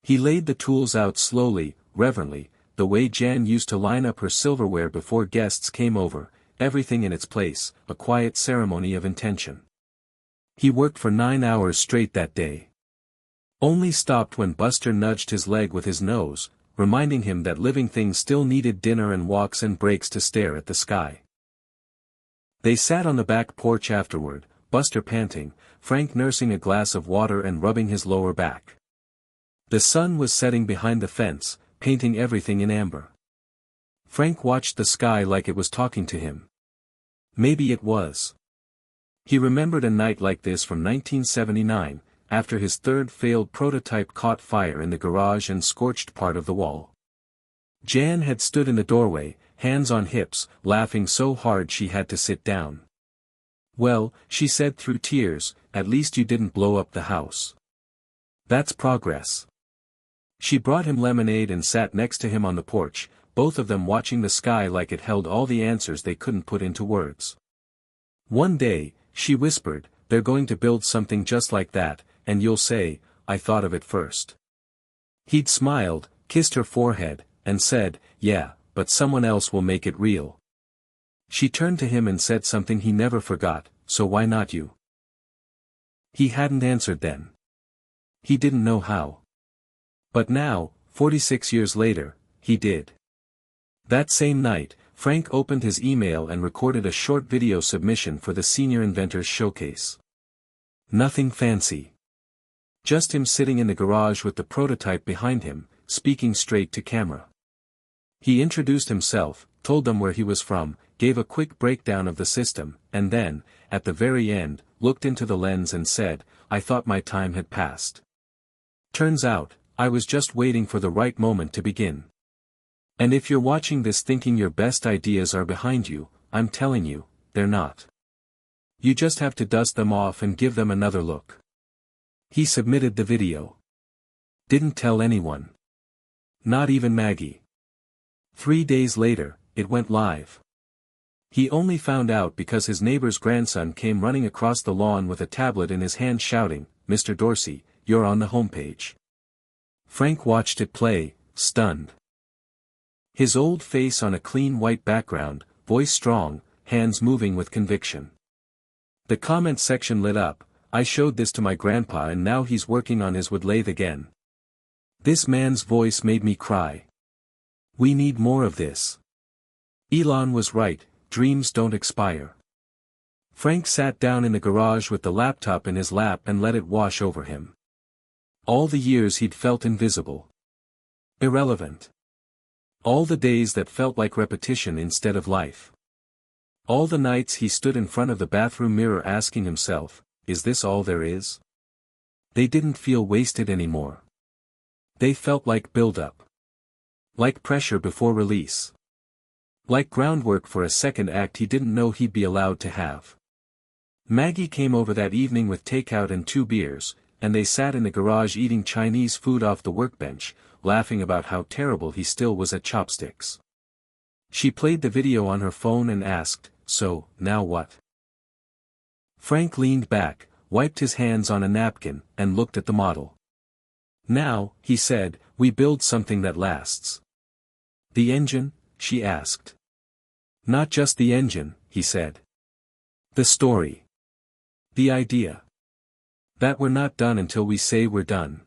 He laid the tools out slowly, reverently, the way Jan used to line up her silverware before guests came over, everything in its place, a quiet ceremony of intention. He worked for 9 hours straight that day. Only stopped when Buster nudged his leg with his nose, reminding him that living things still needed dinner and walks and breaks to stare at the sky. They sat on the back porch afterward, Buster panting, Frank nursing a glass of water and rubbing his lower back. The sun was setting behind the fence, painting everything in amber. Frank watched the sky like it was talking to him. Maybe it was. He remembered a night like this from 1979, after his third failed prototype caught fire in the garage and scorched part of the wall. Jan had stood in the doorway, hands on hips, laughing so hard she had to sit down. "Well," she said through tears, "at least you didn't blow up the house. That's progress." She brought him lemonade and sat next to him on the porch, both of them watching the sky like it held all the answers they couldn't put into words. "One day," she whispered, "they're going to build something just like that, and you'll say, 'I thought of it first.'" He'd smiled, kissed her forehead, and said, "Yeah, but someone else will make it real." She turned to him and said something he never forgot, "So why not you?" He hadn't answered then. He didn't know how. But now, 46 years later, he did. That same night, Frank opened his email and recorded a short video submission for the Senior Inventors Showcase. Nothing fancy. Just him sitting in the garage with the prototype behind him, speaking straight to camera. He introduced himself, told them where he was from, gave a quick breakdown of the system, and then, at the very end, looked into the lens and said, "I thought my time had passed. Turns out, I was just waiting for the right moment to begin." And if you're watching this thinking your best ideas are behind you, I'm telling you, they're not. You just have to dust them off and give them another look. He submitted the video. Didn't tell anyone. Not even Maggie. 3 days later, it went live. He only found out because his neighbor's grandson came running across the lawn with a tablet in his hand shouting, "Mr. Dorsey, you're on the homepage." Frank watched it play, stunned. His old face on a clean white background, voice strong, hands moving with conviction. The comment section lit up, I showed this to my grandpa and now he's working on his wood lathe again. This man's voice made me cry. We need more of this. Elon was right, dreams don't expire. Frank sat down in the garage with the laptop in his lap and let it wash over him. All the years he'd felt invisible. Irrelevant. All the days that felt like repetition instead of life. All the nights he stood in front of the bathroom mirror asking himself, is this all there is? They didn't feel wasted anymore. They felt like build-up. Like pressure before release. Like groundwork for a second act he didn't know he'd be allowed to have. Maggie came over that evening with takeout and 2 beers, and they sat in the garage eating Chinese food off the workbench, laughing about how terrible he still was at chopsticks. She played the video on her phone and asked, so, now what? Frank leaned back, wiped his hands on a napkin, and looked at the model. Now, he said, we build something that lasts. The engine? She asked. Not just the engine, he said. The story. The idea. That we're not done until we say we're done.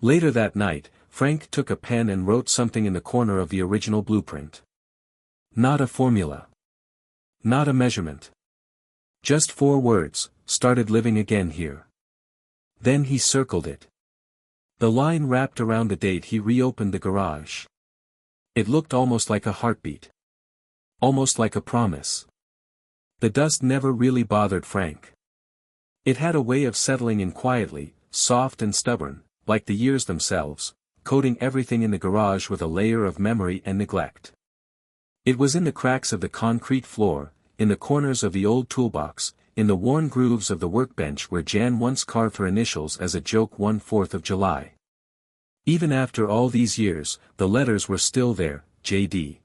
Later that night, Frank took a pen and wrote something in the corner of the original blueprint. Not a formula. Not a measurement. Just 4 words, started living again here. Then he circled it. The line wrapped around the date he reopened the garage. It looked almost like a heartbeat. Almost like a promise. The dust never really bothered Frank. It had a way of settling in quietly, soft and stubborn, like the years themselves, coating everything in the garage with a layer of memory and neglect. It was in the cracks of the concrete floor, in the corners of the old toolbox, in the worn grooves of the workbench where Jan once carved her initials as a joke one 4th of July. Even after all these years, the letters were still there, J.D.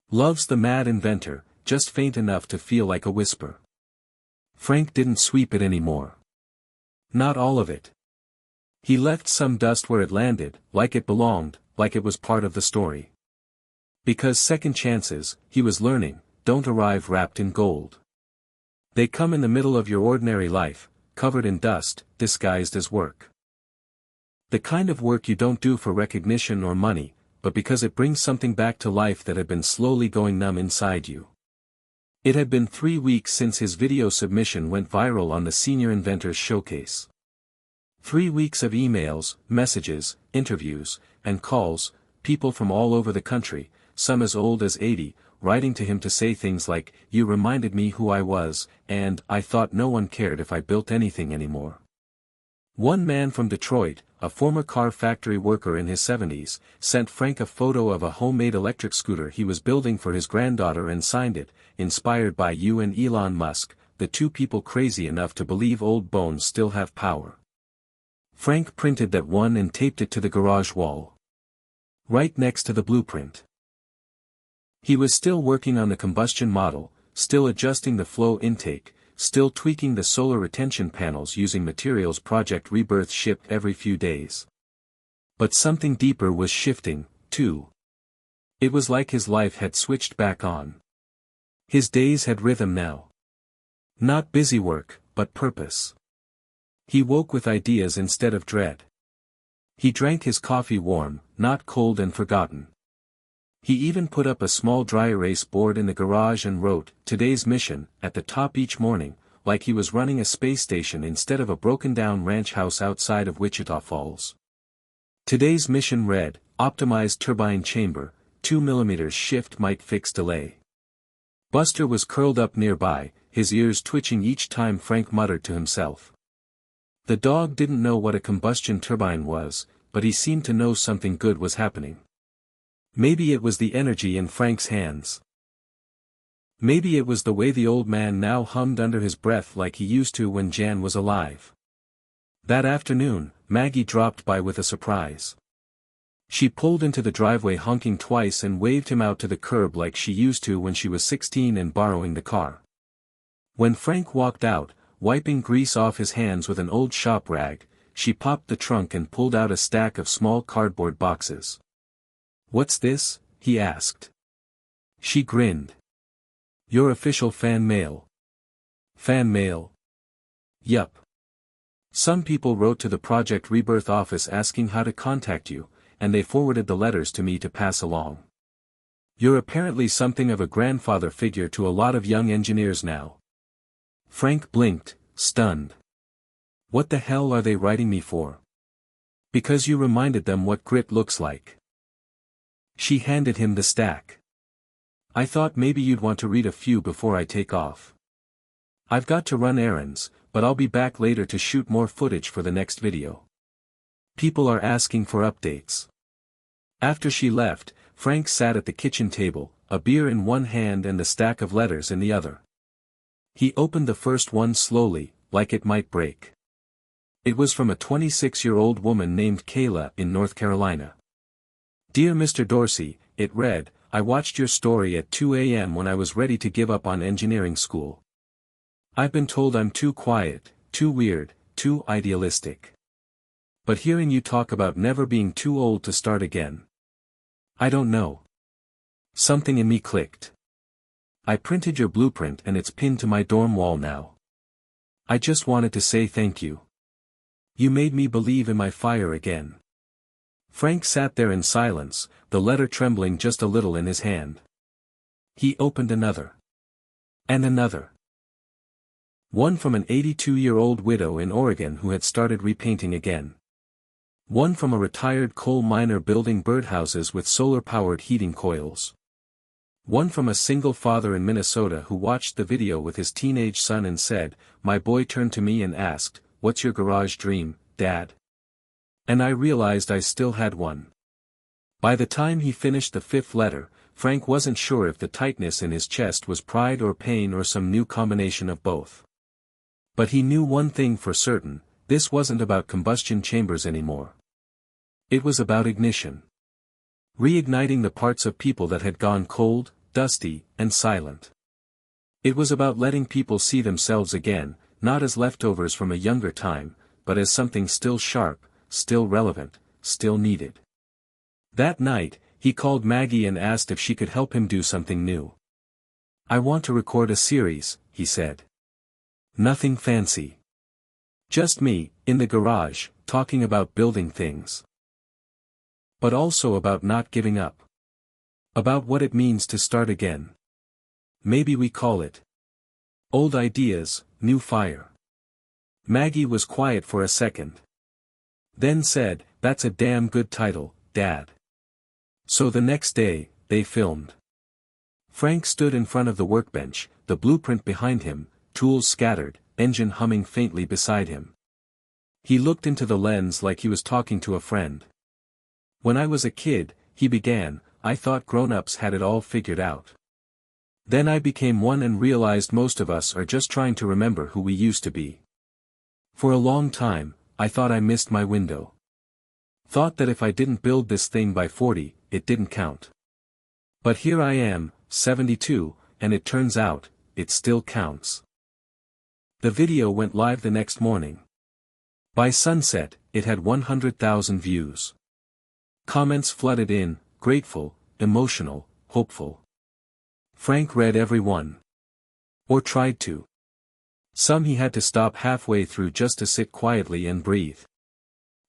Loves the mad inventor, just faint enough to feel like a whisper. Frank didn't sweep it anymore. Not all of it. He left some dust where it landed, like it belonged, like it was part of the story. Because second chances, he was learning, don't arrive wrapped in gold. They come in the middle of your ordinary life, covered in dust, disguised as work. The kind of work you don't do for recognition or money, but because it brings something back to life that had been slowly going numb inside you. It had been 3 weeks since his video submission went viral on the Senior Inventors Showcase. 3 weeks of emails, messages, interviews, and calls, people from all over the country, some as old as 80, writing to him to say things like, you reminded me who I was, and I thought no one cared if I built anything anymore. One man from Detroit, a former car factory worker in his 70s, sent Frank a photo of a homemade electric scooter he was building for his granddaughter and signed it, inspired by you and Elon Musk, the 2 people crazy enough to believe old bones still have power. Frank printed that one and taped it to the garage wall. Right next to the blueprint. He was still working on the combustion model, still adjusting the flow intake, still tweaking the solar retention panels using materials Project Rebirth shipped every few days. But something deeper was shifting, too. It was like his life had switched back on. His days had rhythm now. Not busy work, but purpose. He woke with ideas instead of dread. He drank his coffee warm, not cold and forgotten. He even put up a small dry erase board in the garage and wrote, today's mission, at the top each morning, like he was running a space station instead of a broken-down ranch house outside of Wichita Falls. Today's mission read, optimized turbine chamber, 2 mm shift might fix delay. Buster was curled up nearby, his ears twitching each time Frank muttered to himself. The dog didn't know what a combustion turbine was, but he seemed to know something good was happening. Maybe it was the energy in Frank's hands. Maybe it was the way the old man now hummed under his breath like he used to when Jan was alive. That afternoon, Maggie dropped by with a surprise. She pulled into the driveway honking twice and waved him out to the curb like she used to when she was 16 and borrowing the car. When Frank walked out, wiping grease off his hands with an old shop rag, she popped the trunk and pulled out a stack of small cardboard boxes. What's this? He asked. She grinned. Your official fan mail. Fan mail? Yup. Some people wrote to the Project Rebirth office asking how to contact you, and they forwarded the letters to me to pass along. You're apparently something of a grandfather figure to a lot of young engineers now. Frank blinked, stunned. What the hell are they writing me for? Because you reminded them what grit looks like. She handed him the stack. I thought maybe you'd want to read a few before I take off. I've got to run errands, but I'll be back later to shoot more footage for the next video. People are asking for updates. After she left, Frank sat at the kitchen table, a beer in one hand and the stack of letters in the other. He opened the first one slowly, like it might break. It was from a 26-year-old woman named Kayla in North Carolina. Dear Mr. Dorsey, it read, I watched your story at 2 a.m. when I was ready to give up on engineering school. I've been told I'm too quiet, too weird, too idealistic. But hearing you talk about never being too old to start again. I don't know. Something in me clicked. I printed your blueprint and it's pinned to my dorm wall now. I just wanted to say thank you. You made me believe in my fire again. Frank sat there in silence, the letter trembling just a little in his hand. He opened another. And another. One from an 82-year-old widow in Oregon who had started repainting again. One from a retired coal miner building birdhouses with solar-powered heating coils. One from a single father in Minnesota who watched the video with his teenage son and said, my boy turned to me and asked, what's your garage dream, Dad? And I realized I still had one. By the time he finished the fifth letter, Frank wasn't sure if the tightness in his chest was pride or pain or some new combination of both. But he knew one thing for certain, this wasn't about combustion chambers anymore. It was about ignition. Reigniting the parts of people that had gone cold, dusty, and silent. It was about letting people see themselves again, not as leftovers from a younger time, but as something still sharp, still relevant, still needed. That night, he called Maggie and asked if she could help him do something new. I want to record a series, he said. Nothing fancy. Just me, in the garage, talking about building things. But also about not giving up. About what it means to start again. Maybe we call it Old Ideas, New Fire. Maggie was quiet for a second. Then said, that's a damn good title, Dad. So the next day, they filmed. Frank stood in front of the workbench, the blueprint behind him, tools scattered, engine humming faintly beside him. He looked into the lens like he was talking to a friend. When I was a kid, he began, I thought grown-ups had it all figured out. Then I became one and realized most of us are just trying to remember who we used to be. For a long time, I thought I missed my window. Thought that if I didn't build this thing by 40, it didn't count. But here I am, 72, and it turns out, it still counts. The video went live the next morning. By sunset, it had 100,000 views. Comments flooded in, grateful, emotional, hopeful. Frank read every one. Or tried to. Some he had to stop halfway through just to sit quietly and breathe.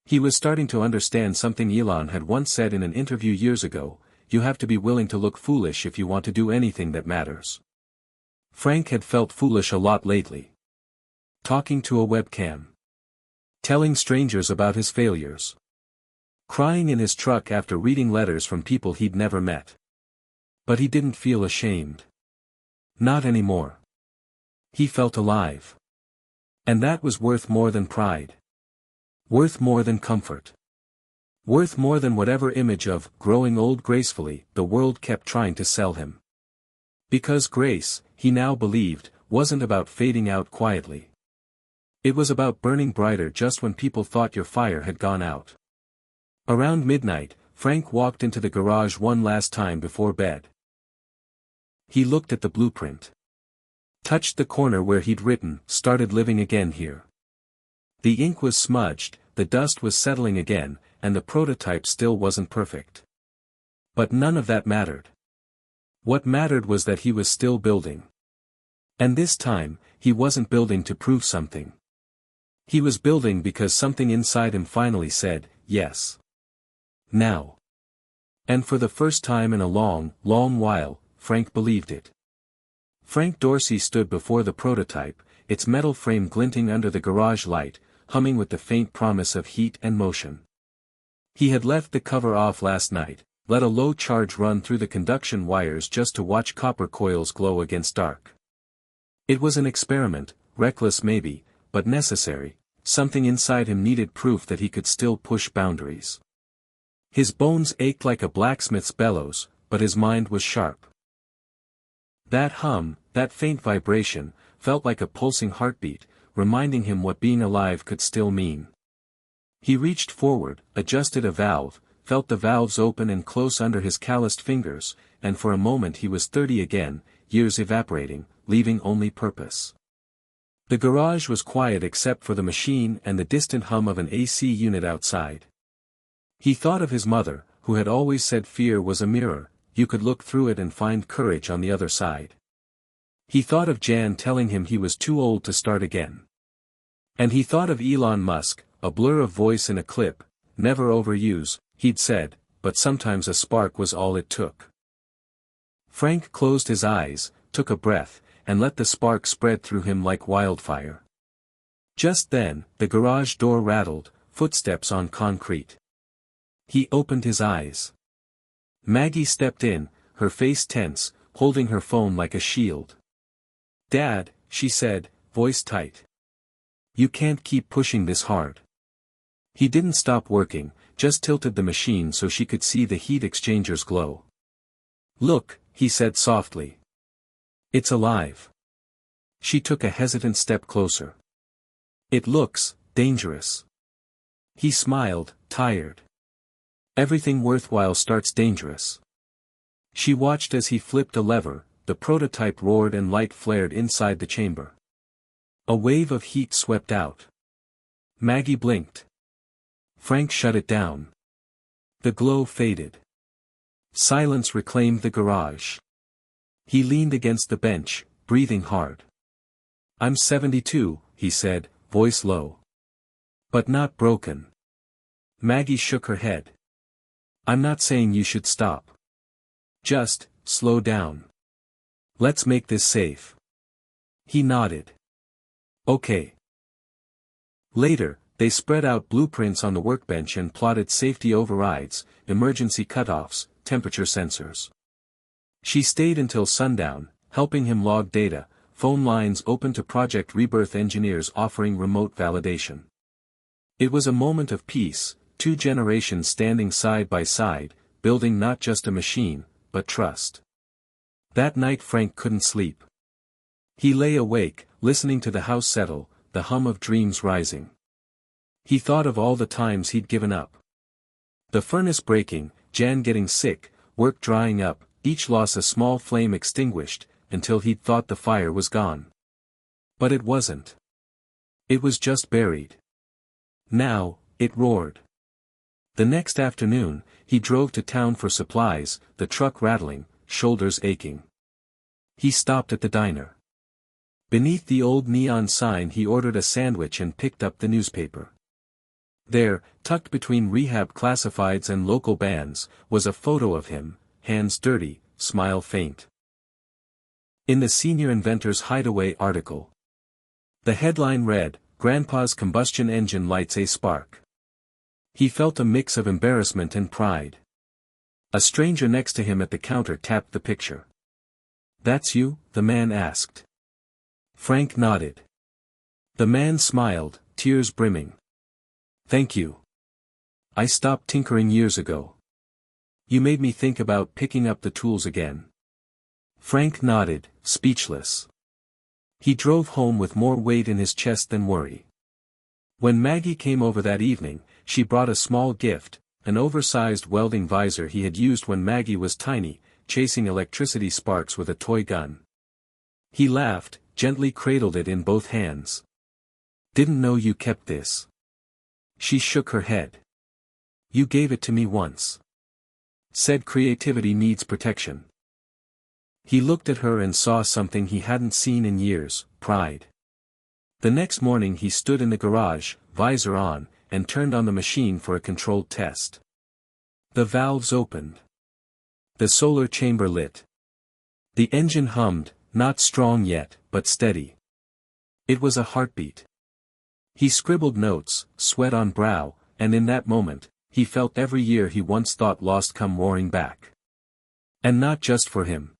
He was starting to understand something Elon had once said in an interview years ago, you have to be willing to look foolish if you want to do anything that matters. Frank had felt foolish a lot lately. Talking to a webcam. Telling strangers about his failures. Crying in his truck after reading letters from people he'd never met. But he didn't feel ashamed. Not anymore. He felt alive. And that was worth more than pride. Worth more than comfort. Worth more than whatever image of growing old gracefully the world kept trying to sell him. Because grace, he now believed, wasn't about fading out quietly. It was about burning brighter just when people thought your fire had gone out. Around midnight, Frank walked into the garage one last time before bed. He looked at the blueprint. Touched the corner where he'd written, started living again here. The ink was smudged, the dust was settling again, and the prototype still wasn't perfect. But none of that mattered. What mattered was that he was still building. And this time, he wasn't building to prove something. He was building because something inside him finally said, yes. Now. And for the first time in a long, long while, Frank believed it. Frank Dorsey stood before the prototype, its metal frame glinting under the garage light, humming with the faint promise of heat and motion. He had left the cover off last night, let a low charge run through the conduction wires just to watch copper coils glow against dark. It was an experiment, reckless maybe, but necessary. Something inside him needed proof that he could still push boundaries. His bones ached like a blacksmith's bellows, but his mind was sharp. That hum, that faint vibration, felt like a pulsing heartbeat, reminding him what being alive could still mean. He reached forward, adjusted a valve, felt the valves open and close under his calloused fingers, and for a moment he was 30 again, years evaporating, leaving only purpose. The garage was quiet except for the machine and the distant hum of an AC unit outside. He thought of his mother, who had always said fear was a mirror, you could look through it and find courage on the other side. He thought of Jan telling him he was too old to start again. And he thought of Elon Musk, a blur of voice in a clip, never overuse, he'd said, but sometimes a spark was all it took. Frank closed his eyes, took a breath, and let the spark spread through him like wildfire. Just then, the garage door rattled, footsteps on concrete. He opened his eyes. Maggie stepped in, her face tense, holding her phone like a shield. "Dad," she said, voice tight. "You can't keep pushing this hard." He didn't stop working, just tilted the machine so she could see the heat exchangers glow. "Look," he said softly. "It's alive." She took a hesitant step closer. "It looks dangerous." He smiled, tired. Everything worthwhile starts dangerous. She watched as he flipped a lever, the prototype roared and light flared inside the chamber. A wave of heat swept out. Maggie blinked. Frank shut it down. The glow faded. Silence reclaimed the garage. He leaned against the bench, breathing hard. "I'm 72, he said, voice low. "But not broken." Maggie shook her head. "I'm not saying you should stop. Just, slow down. Let's make this safe." He nodded. "Okay." Later, they spread out blueprints on the workbench and plotted safety overrides, emergency cutoffs, temperature sensors. She stayed until sundown, helping him log data, phone lines open to Project Rebirth engineers offering remote validation. It was a moment of peace, two generations standing side by side, building not just a machine, but trust. That night Frank couldn't sleep. He lay awake, listening to the house settle, the hum of dreams rising. He thought of all the times he'd given up. The furnace breaking, Jan getting sick, work drying up, each loss a small flame extinguished, until he'd thought the fire was gone. But it wasn't. It was just buried. Now, it roared. The next afternoon, he drove to town for supplies, the truck rattling, shoulders aching. He stopped at the diner. Beneath the old neon sign he ordered a sandwich and picked up the newspaper. There, tucked between rehab classifieds and local bands, was a photo of him, hands dirty, smile faint. In the Senior Inventor's Hideaway article. The headline read, "Grandpa's combustion engine lights a spark." He felt a mix of embarrassment and pride. A stranger next to him at the counter tapped the picture. "That's you?" the man asked. Frank nodded. The man smiled, tears brimming. "Thank you. I stopped tinkering years ago. You made me think about picking up the tools again." Frank nodded, speechless. He drove home with more weight in his chest than worry. When Maggie came over that evening, she brought a small gift, an oversized welding visor he had used when Maggie was tiny, chasing electricity sparks with a toy gun. He laughed, gently cradled it in both hands. "Didn't know you kept this." She shook her head. "You gave it to me once. Said creativity needs protection." He looked at her and saw something he hadn't seen in years, pride. The next morning he stood in the garage, visor on, and turned on the machine for a controlled test. The valves opened. The solar chamber lit. The engine hummed, not strong yet, but steady. It was a heartbeat. He scribbled notes, sweat on brow, and in that moment, he felt every year he once thought lost come roaring back. And not just for him.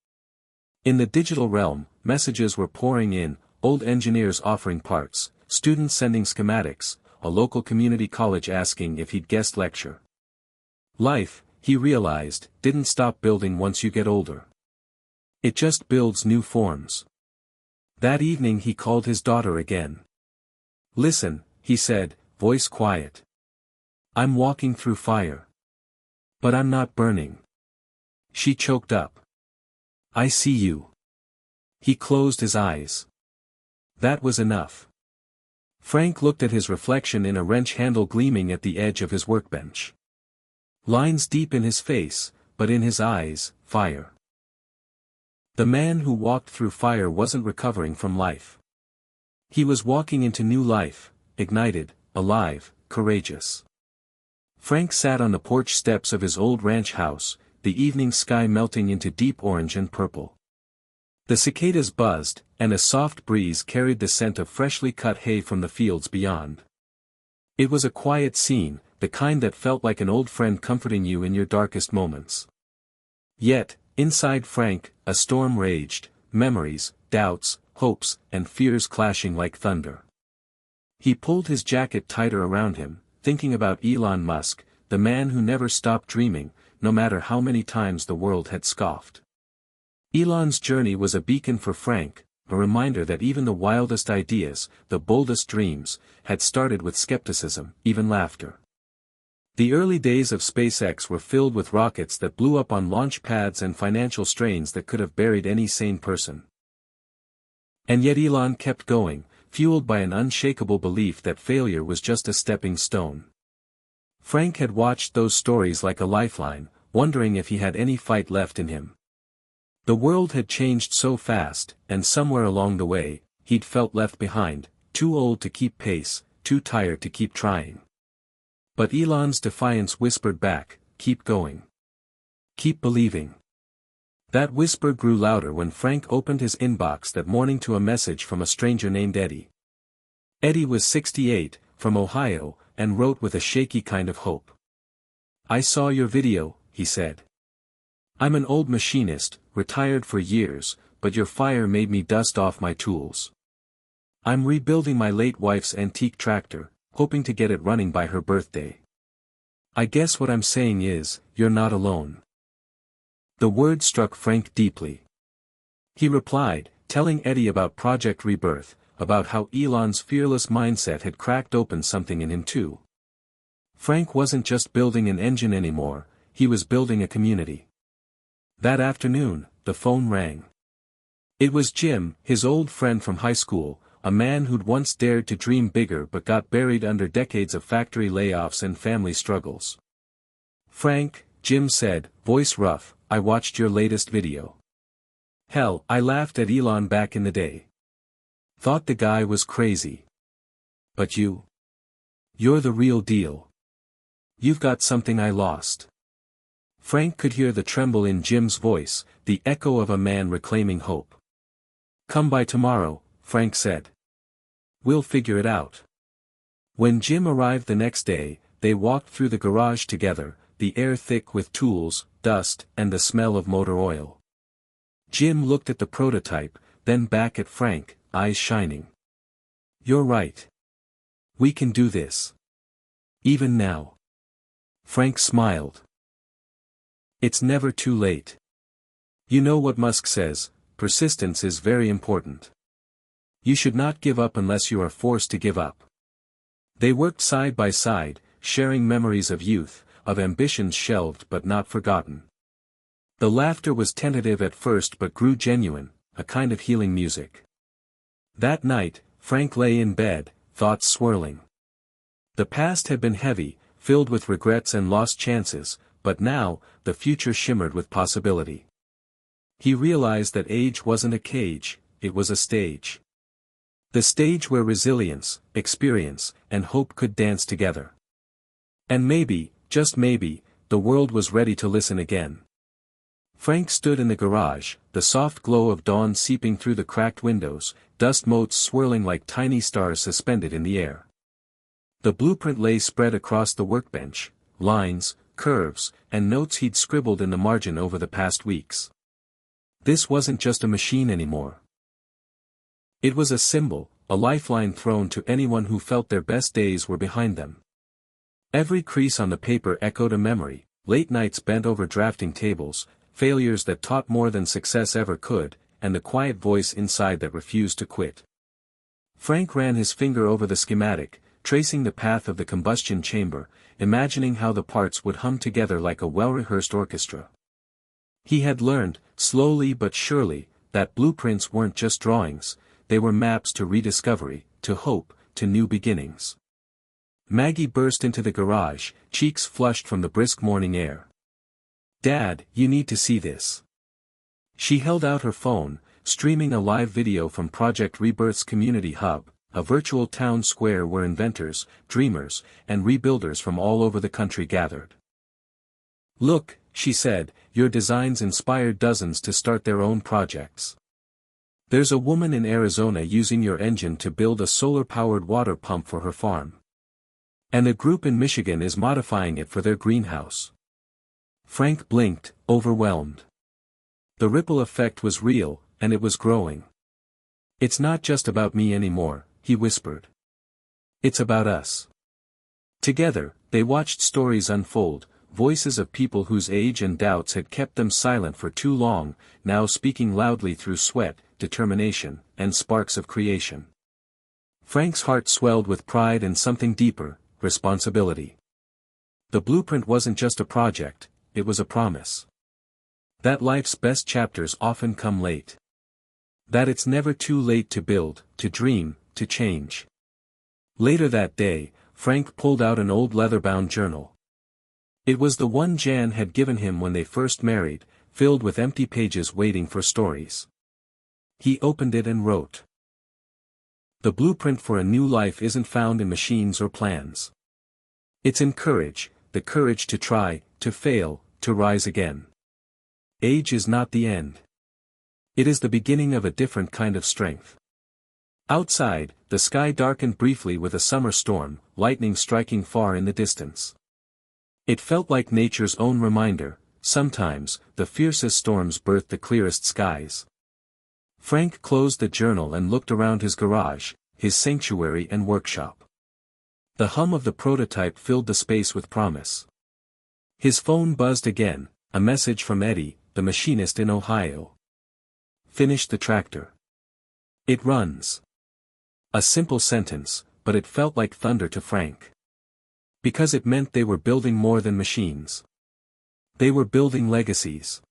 In the digital realm, messages were pouring in, old engineers offering parts, students sending schematics, a local community college asking if he'd guest lecture. Life, he realized, didn't stop building once you get older. It just builds new forms. That evening he called his daughter again. "Listen," he said, voice quiet. "I'm walking through fire. But I'm not burning." She choked up. "I see you." He closed his eyes. That was enough. Frank looked at his reflection in a wrench handle gleaming at the edge of his workbench. Lines deep in his face, but in his eyes, fire. The man who walked through fire wasn't recovering from life. He was walking into new life, ignited, alive, courageous. Frank sat on the porch steps of his old ranch house, the evening sky melting into deep orange and purple. The cicadas buzzed, and a soft breeze carried the scent of freshly cut hay from the fields beyond. It was a quiet scene, the kind that felt like an old friend comforting you in your darkest moments. Yet, inside Frank, a storm raged, memories, doubts, hopes, and fears clashing like thunder. He pulled his jacket tighter around him, thinking about Elon Musk, the man who never stopped dreaming, no matter how many times the world had scoffed. Elon's journey was a beacon for Frank, a reminder that even the wildest ideas, the boldest dreams, had started with skepticism, even laughter. The early days of SpaceX were filled with rockets that blew up on launch pads and financial strains that could have buried any sane person. And yet Elon kept going, fueled by an unshakable belief that failure was just a stepping stone. Frank had watched those stories like a lifeline, wondering if he had any fight left in him. The world had changed so fast, and somewhere along the way, he'd felt left behind, too old to keep pace, too tired to keep trying. But Elon's defiance whispered back, "Keep going. Keep believing." That whisper grew louder when Frank opened his inbox that morning to a message from a stranger named Eddie. Eddie was 68, from Ohio, and wrote with a shaky kind of hope. "I saw your video," he said. "I'm an old machinist, retired for years, but your fire made me dust off my tools. I'm rebuilding my late wife's antique tractor, hoping to get it running by her birthday. I guess what I'm saying is, you're not alone." The word struck Frank deeply. He replied, telling Eddie about Project Rebirth, about how Elon's fearless mindset had cracked open something in him too. Frank wasn't just building an engine anymore, he was building a community. That afternoon, the phone rang. It was Jim, his old friend from high school, a man who'd once dared to dream bigger but got buried under decades of factory layoffs and family struggles. "Frank," Jim said, voice rough, "I watched your latest video. Hell, I laughed at Elon back in the day. Thought the guy was crazy. But you're the real deal. You've got something I lost." Frank could hear the tremble in Jim's voice, the echo of a man reclaiming hope. "Come by tomorrow," Frank said. "We'll figure it out." When Jim arrived the next day, they walked through the garage together, the air thick with tools, dust, and the smell of motor oil. Jim looked at the prototype, then back at Frank, eyes shining. "You're right. We can do this. Even now." Frank smiled. "It's never too late. You know what Musk says, persistence is very important. You should not give up unless you are forced to give up." They worked side by side, sharing memories of youth, of ambitions shelved but not forgotten. The laughter was tentative at first but grew genuine, a kind of healing music. That night, Frank lay in bed, thoughts swirling. The past had been heavy, filled with regrets and lost chances, but now, the future shimmered with possibility. He realized that age wasn't a cage, it was a stage. The stage where resilience, experience, and hope could dance together. And maybe, just maybe, the world was ready to listen again. Frank stood in the garage, the soft glow of dawn seeping through the cracked windows, dust motes swirling like tiny stars suspended in the air. The blueprint lay spread across the workbench, lines, curves, and notes he'd scribbled in the margin over the past weeks. This wasn't just a machine anymore. It was a symbol, a lifeline thrown to anyone who felt their best days were behind them. Every crease on the paper echoed a memory, late nights bent over drafting tables, failures that taught more than success ever could, and the quiet voice inside that refused to quit. Frank ran his finger over the schematic, tracing the path of the combustion chamber, imagining how the parts would hum together like a well-rehearsed orchestra. He had learned, slowly but surely, that blueprints weren't just drawings, they were maps to rediscovery, to hope, to new beginnings. Maggie burst into the garage, cheeks flushed from the brisk morning air. "Dad, you need to see this." She held out her phone, streaming a live video from Project Rebirth's community hub, a virtual town square where inventors, dreamers, and rebuilders from all over the country gathered. "Look," she said, "your designs inspired dozens to start their own projects. There's a woman in Arizona using your engine to build a solar-powered water pump for her farm. And a group in Michigan is modifying it for their greenhouse." Frank blinked, overwhelmed. The ripple effect was real, and it was growing. "It's not just about me anymore," he whispered. "It's about us." Together, they watched stories unfold, voices of people whose age and doubts had kept them silent for too long, now speaking loudly through sweat, determination, and sparks of creation. Frank's heart swelled with pride and something deeper, responsibility. The blueprint wasn't just a project, it was a promise. That life's best chapters often come late. That it's never too late to build, to dream, to change. Later that day, Frank pulled out an old leather-bound journal. It was the one Jan had given him when they first married, filled with empty pages waiting for stories. He opened it and wrote. "The blueprint for a new life isn't found in machines or plans. It's in courage, the courage to try, to fail, to rise again. Age is not the end. It is the beginning of a different kind of strength." Outside, the sky darkened briefly with a summer storm, lightning striking far in the distance. It felt like nature's own reminder, sometimes, the fiercest storms birth the clearest skies. Frank closed the journal and looked around his garage, his sanctuary and workshop. The hum of the prototype filled the space with promise. His phone buzzed again, a message from Eddie, the machinist in Ohio. "Finish the tractor. It runs." A simple sentence, but it felt like thunder to Frank. Because it meant they were building more than machines. They were building legacies.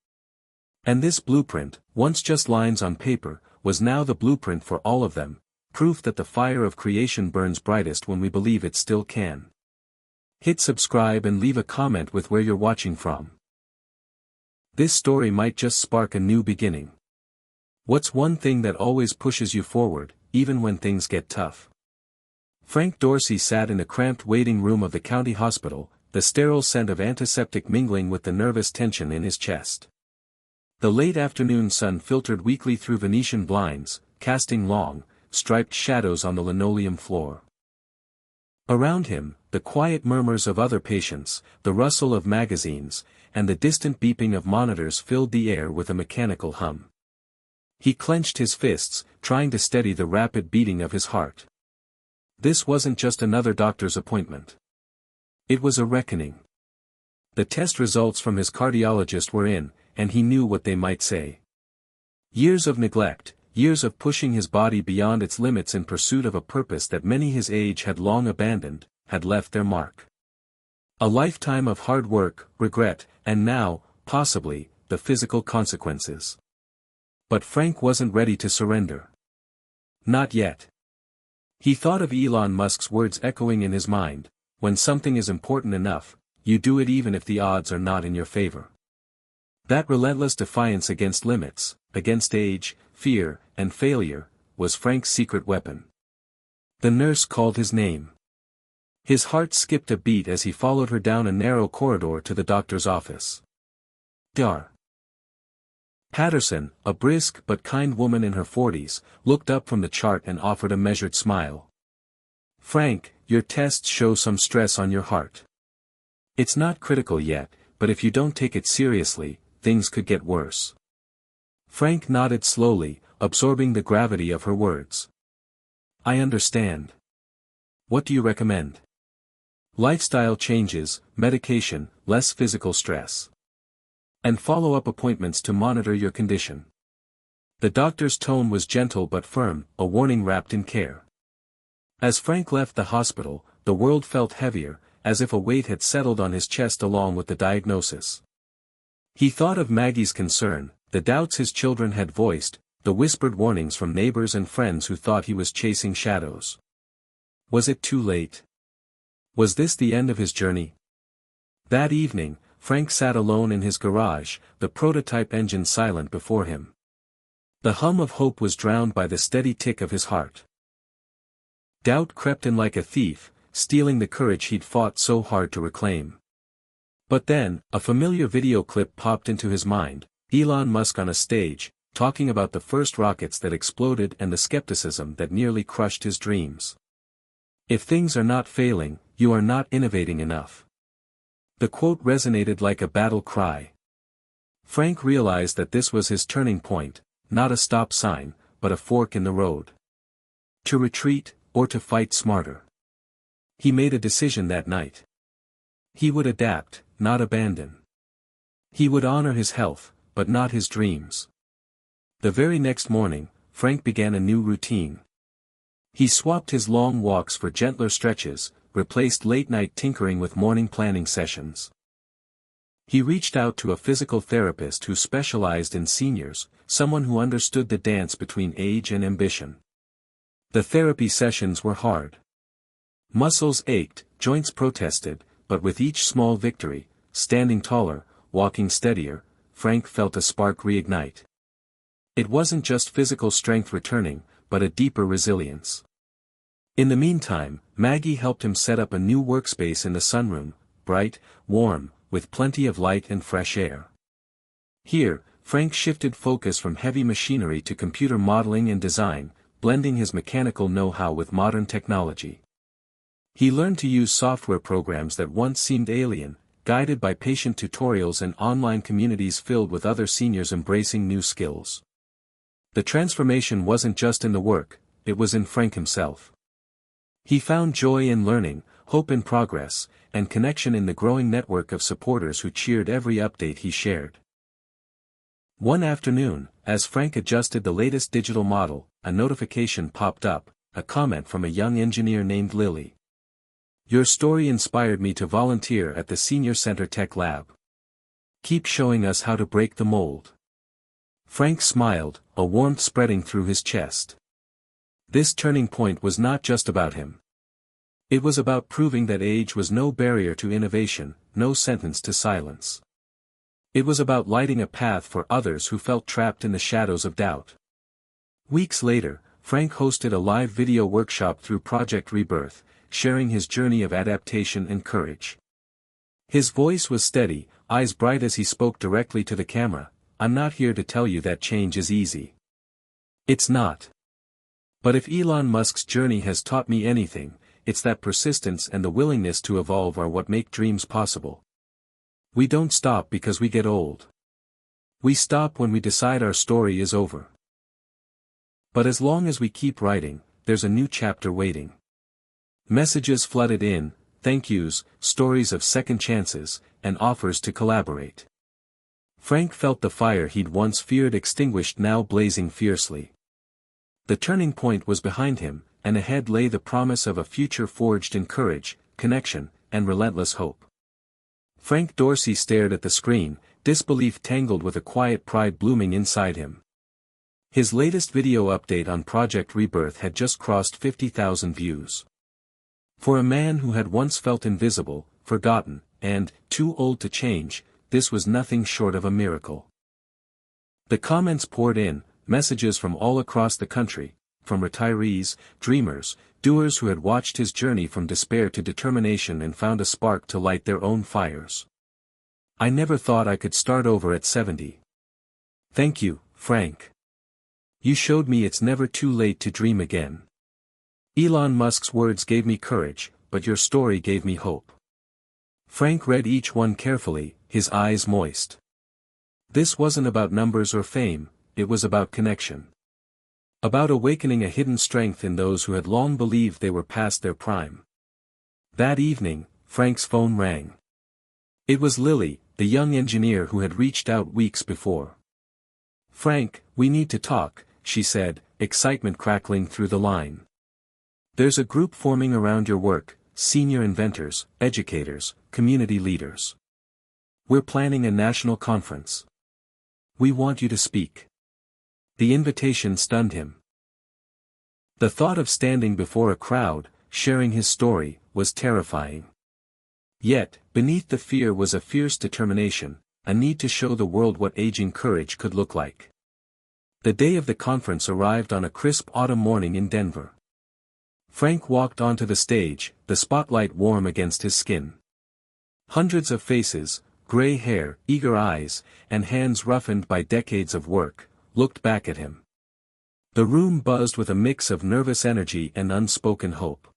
And this blueprint, once just lines on paper, was now the blueprint for all of them, proof that the fire of creation burns brightest when we believe it still can. Hit subscribe and leave a comment with where you're watching from. This story might just spark a new beginning. What's one thing that always pushes you forward, even when things get tough? Frank Dorsey sat in the cramped waiting room of the county hospital, the sterile scent of antiseptic mingling with the nervous tension in his chest. The late afternoon sun filtered weakly through Venetian blinds, casting long, striped shadows on the linoleum floor. Around him, the quiet murmurs of other patients, the rustle of magazines, and the distant beeping of monitors filled the air with a mechanical hum. He clenched his fists, trying to steady the rapid beating of his heart. This wasn't just another doctor's appointment. It was a reckoning. The test results from his cardiologist were in, and he knew what they might say. Years of neglect, years of pushing his body beyond its limits in pursuit of a purpose that many his age had long abandoned, had left their mark. A lifetime of hard work, regret, and now, possibly, the physical consequences. But Frank wasn't ready to surrender. Not yet. He thought of Elon Musk's words echoing in his mind, "When something is important enough, you do it even if the odds are not in your favor." That relentless defiance against limits, against age, fear, and failure, was Frank's secret weapon. The nurse called his name. His heart skipped a beat as he followed her down a narrow corridor to the doctor's office. Dr. Patterson, a brisk but kind woman in her 40s, looked up from the chart and offered a measured smile. "Frank, your tests show some stress on your heart. It's not critical yet, but if you don't take it seriously, things could get worse." Frank nodded slowly, absorbing the gravity of her words. "I understand. What do you recommend?" "Lifestyle changes, medication, less physical stress. And follow-up appointments to monitor your condition." The doctor's tone was gentle but firm, a warning wrapped in care. As Frank left the hospital, the world felt heavier, as if a weight had settled on his chest along with the diagnosis. He thought of Maggie's concern, the doubts his children had voiced, the whispered warnings from neighbors and friends who thought he was chasing shadows. Was it too late? Was this the end of his journey? That evening, Frank sat alone in his garage, the prototype engine silent before him. The hum of hope was drowned by the steady tick of his heart. Doubt crept in like a thief, stealing the courage he'd fought so hard to reclaim. But then, a familiar video clip popped into his mind, Elon Musk on a stage, talking about the first rockets that exploded and the skepticism that nearly crushed his dreams. "If things are not failing, you are not innovating enough." The quote resonated like a battle cry. Frank realized that this was his turning point, not a stop sign, but a fork in the road. To retreat, or to fight smarter. He made a decision that night. He would adapt, not abandon. He would honor his health, but not his dreams. The very next morning, Frank began a new routine. He swapped his long walks for gentler stretches, replaced late-night tinkering with morning planning sessions. He reached out to a physical therapist who specialized in seniors, someone who understood the dance between age and ambition. The therapy sessions were hard. Muscles ached, joints protested, but with each small victory, standing taller, walking steadier, Frank felt a spark reignite. It wasn't just physical strength returning, but a deeper resilience. In the meantime, Maggie helped him set up a new workspace in the sunroom, bright, warm, with plenty of light and fresh air. Here, Frank shifted focus from heavy machinery to computer modeling and design, blending his mechanical know-how with modern technology. He learned to use software programs that once seemed alien, guided by patient tutorials and online communities filled with other seniors embracing new skills. The transformation wasn't just in the work, it was in Frank himself. He found joy in learning, hope in progress, and connection in the growing network of supporters who cheered every update he shared. One afternoon, as Frank adjusted the latest digital model, a notification popped up, a comment from a young engineer named Lily. "Your story inspired me to volunteer at the Senior Center Tech Lab. Keep showing us how to break the mold." Frank smiled, a warmth spreading through his chest. This turning point was not just about him. It was about proving that age was no barrier to innovation, no sentence to silence. It was about lighting a path for others who felt trapped in the shadows of doubt. Weeks later, Frank hosted a live video workshop through Project Rebirth, sharing his journey of adaptation and courage. His voice was steady, eyes bright as he spoke directly to the camera. "I'm not here to tell you that change is easy. It's not. But if Elon Musk's journey has taught me anything, it's that persistence and the willingness to evolve are what make dreams possible. We don't stop because we get old. We stop when we decide our story is over. But as long as we keep writing, there's a new chapter waiting." Messages flooded in, thank yous, stories of second chances, and offers to collaborate. Frank felt the fire he'd once feared extinguished now blazing fiercely. The turning point was behind him, and ahead lay the promise of a future forged in courage, connection, and relentless hope. Frank Dorsey stared at the screen, disbelief tangled with a quiet pride blooming inside him. His latest video update on Project Rebirth had just crossed 50,000 views. For a man who had once felt invisible, forgotten, and too old to change, this was nothing short of a miracle. The comments poured in, messages from all across the country. from retirees, dreamers, doers who had watched his journey from despair to determination and found a spark to light their own fires. I never thought I could start over at 70. Thank you, Frank. You showed me it's never too late to dream again. Elon Musk's words gave me courage, but your story gave me hope. Frank read each one carefully, his eyes moist. This wasn't about numbers or fame, it was about connection. About awakening a hidden strength in those who had long believed they were past their prime. That evening, Frank's phone rang. It was Lily, the young engineer who had reached out weeks before. Frank, we need to talk, she said, excitement crackling through the line. There's a group forming around your work, senior inventors, educators, community leaders. We're planning a national conference. We want you to speak. The invitation stunned him. The thought of standing before a crowd, sharing his story, was terrifying. Yet, beneath the fear was a fierce determination, a need to show the world what aging courage could look like. The day of the conference arrived on a crisp autumn morning in Denver. Frank walked onto the stage, the spotlight warm against his skin. Hundreds of faces, gray hair, eager eyes, and hands roughened by decades of work, looked back at him. The room buzzed with a mix of nervous energy and unspoken hope.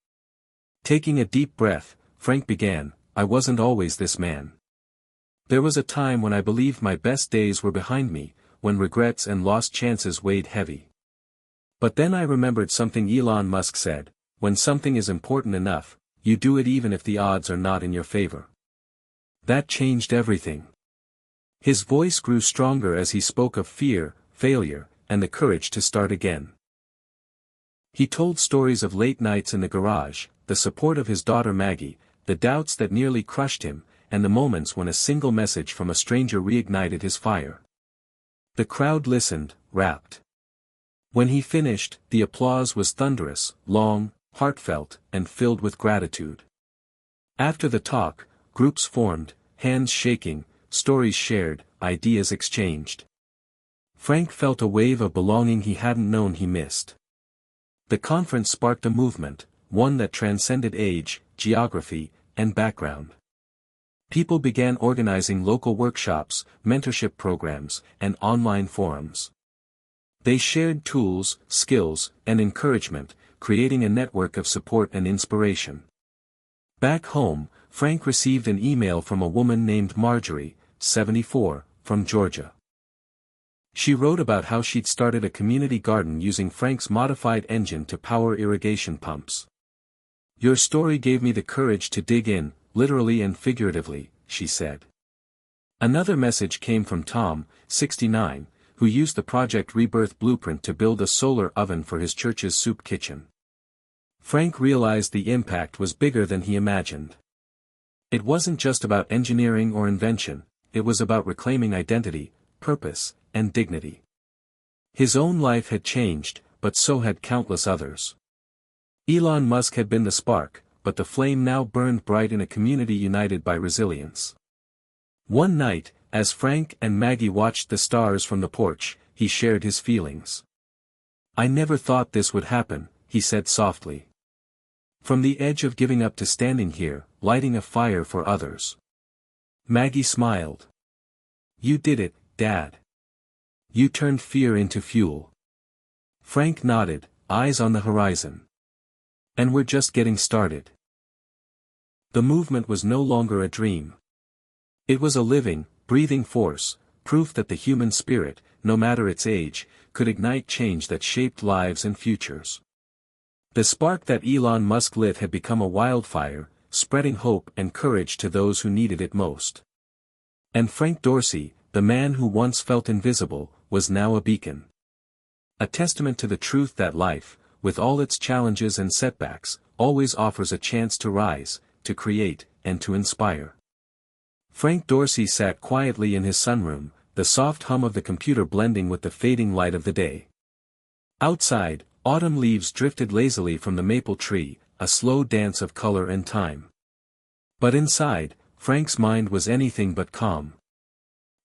Taking a deep breath, Frank began, I wasn't always this man. There was a time when I believed my best days were behind me, when regrets and lost chances weighed heavy. But then I remembered something Elon Musk said, when something is important enough, you do it even if the odds are not in your favor. That changed everything. His voice grew stronger as he spoke of fear, failure, and the courage to start again. He told stories of late nights in the garage, the support of his daughter Maggie, the doubts that nearly crushed him, and the moments when a single message from a stranger reignited his fire. The crowd listened, rapt. When he finished, the applause was thunderous, long, heartfelt, and filled with gratitude. After the talk, groups formed, hands shaking, stories shared, ideas exchanged. Frank felt a wave of belonging he hadn't known he missed. The conference sparked a movement, one that transcended age, geography, and background. People began organizing local workshops, mentorship programs, and online forums. They shared tools, skills, and encouragement, creating a network of support and inspiration. Back home, Frank received an email from a woman named Marjorie, 74, from Georgia. She wrote about how she'd started a community garden using Frank's modified engine to power irrigation pumps. Your story gave me the courage to dig in, literally and figuratively, she said. Another message came from Tom, 69, who used the Project Rebirth blueprint to build a solar oven for his church's soup kitchen. Frank realized the impact was bigger than he imagined. It wasn't just about engineering or invention, it was about reclaiming identity, purpose, and dignity. His own life had changed, but so had countless others. Elon Musk had been the spark, but the flame now burned bright in a community united by resilience. One night, as Frank and Maggie watched the stars from the porch, he shared his feelings. I never thought this would happen, he said softly. From the edge of giving up to standing here, lighting a fire for others. Maggie smiled. You did it, Dad. You turned fear into fuel. Frank nodded, eyes on the horizon. And we're just getting started. The movement was no longer a dream. It was a living, breathing force, proof that the human spirit, no matter its age, could ignite change that shaped lives and futures. The spark that Elon Musk lit had become a wildfire, spreading hope and courage to those who needed it most. And Frank Dorsey, the man who once felt invisible, was now a beacon. A testament to the truth that life, with all its challenges and setbacks, always offers a chance to rise, to create, and to inspire. Frank Dorsey sat quietly in his sunroom, the soft hum of the computer blending with the fading light of the day. Outside, autumn leaves drifted lazily from the maple tree, a slow dance of color and time. But inside, Frank's mind was anything but calm.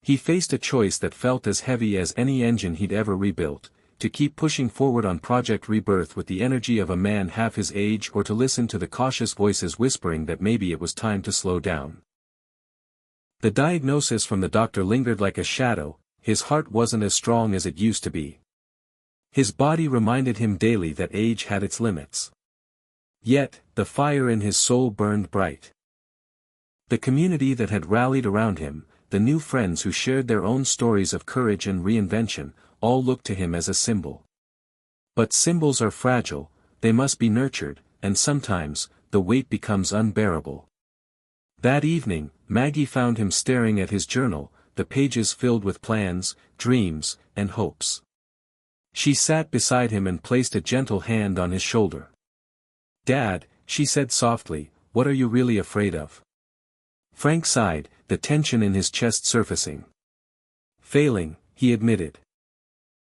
He faced a choice that felt as heavy as any engine he'd ever rebuilt: to keep pushing forward on Project Rebirth with the energy of a man half his age, or to listen to the cautious voices whispering that maybe it was time to slow down. The diagnosis from the doctor lingered like a shadow. His heart wasn't as strong as it used to be. His body reminded him daily that age had its limits. Yet, the fire in his soul burned bright. The community that had rallied around him, the new friends who shared their own stories of courage and reinvention, all looked to him as a symbol. But symbols are fragile, they must be nurtured, and sometimes, the weight becomes unbearable. That evening, Maggie found him staring at his journal, the pages filled with plans, dreams, and hopes. She sat beside him and placed a gentle hand on his shoulder. "Dad," she said softly, "what are you really afraid of?" Frank sighed, the tension in his chest surfacing. "Failing," he admitted.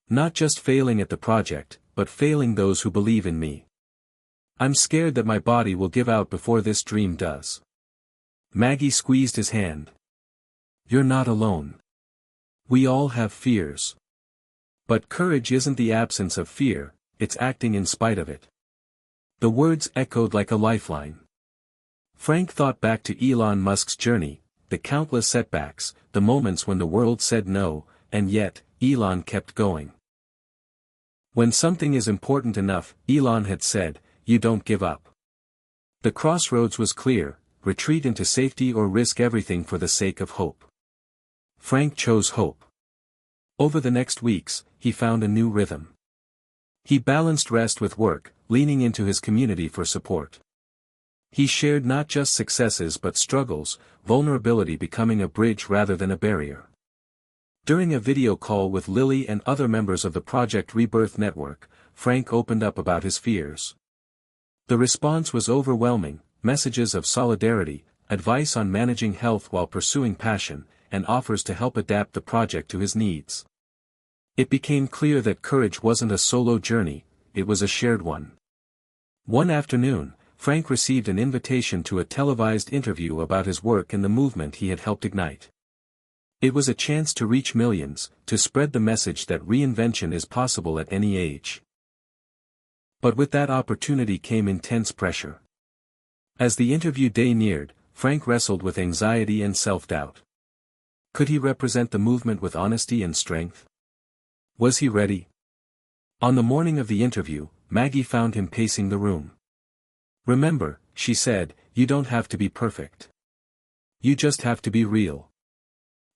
"Not just failing at the project, but failing those who believe in me. I'm scared that my body will give out before this dream does." Maggie squeezed his hand. "You're not alone. We all have fears. But courage isn't the absence of fear, it's acting in spite of it." The words echoed like a lifeline. Frank thought back to Elon Musk's journey, the countless setbacks, the moments when the world said no, and yet, Elon kept going. When something is important enough, Elon had said, you don't give up. The crossroads was clear: retreat into safety or risk everything for the sake of hope. Frank chose hope. Over the next weeks, he found a new rhythm. He balanced rest with work, leaning into his community for support. He shared not just successes but struggles, vulnerability becoming a bridge rather than a barrier. During a video call with Lily and other members of the Project Rebirth network, Frank opened up about his fears. The response was overwhelming: messages of solidarity, advice on managing health while pursuing passion, and offers to help adapt the project to his needs. It became clear that courage wasn't a solo journey, it was a shared one. One afternoon, Frank received an invitation to a televised interview about his work in the movement he had helped ignite. It was a chance to reach millions, to spread the message that reinvention is possible at any age. But with that opportunity came intense pressure. As the interview day neared, Frank wrestled with anxiety and self-doubt. Could he represent the movement with honesty and strength? Was he ready? On the morning of the interview, Maggie found him pacing the room. "Remember," she said, "you don't have to be perfect. You just have to be real."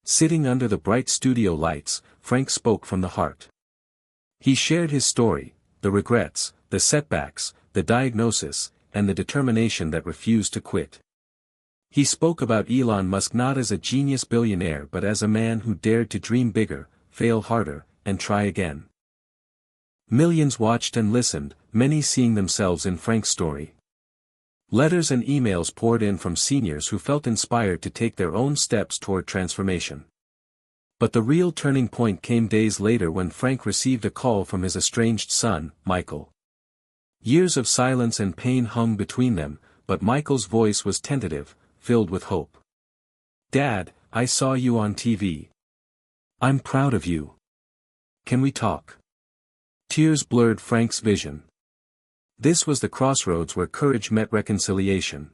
Sitting under the bright studio lights, Frank spoke from the heart. He shared his story, the regrets, the setbacks, the diagnosis, and the determination that refused to quit. He spoke about Elon Musk not as a genius billionaire but as a man who dared to dream bigger, fail harder, and try again. Millions watched and listened, many seeing themselves in Frank's story. Letters and emails poured in from seniors who felt inspired to take their own steps toward transformation. But the real turning point came days later when Frank received a call from his estranged son, Michael. Years of silence and pain hung between them, but Michael's voice was tentative, filled with hope. "Dad, I saw you on TV. I'm proud of you. Can we talk?" Tears blurred Frank's vision. This was the crossroads where courage met reconciliation.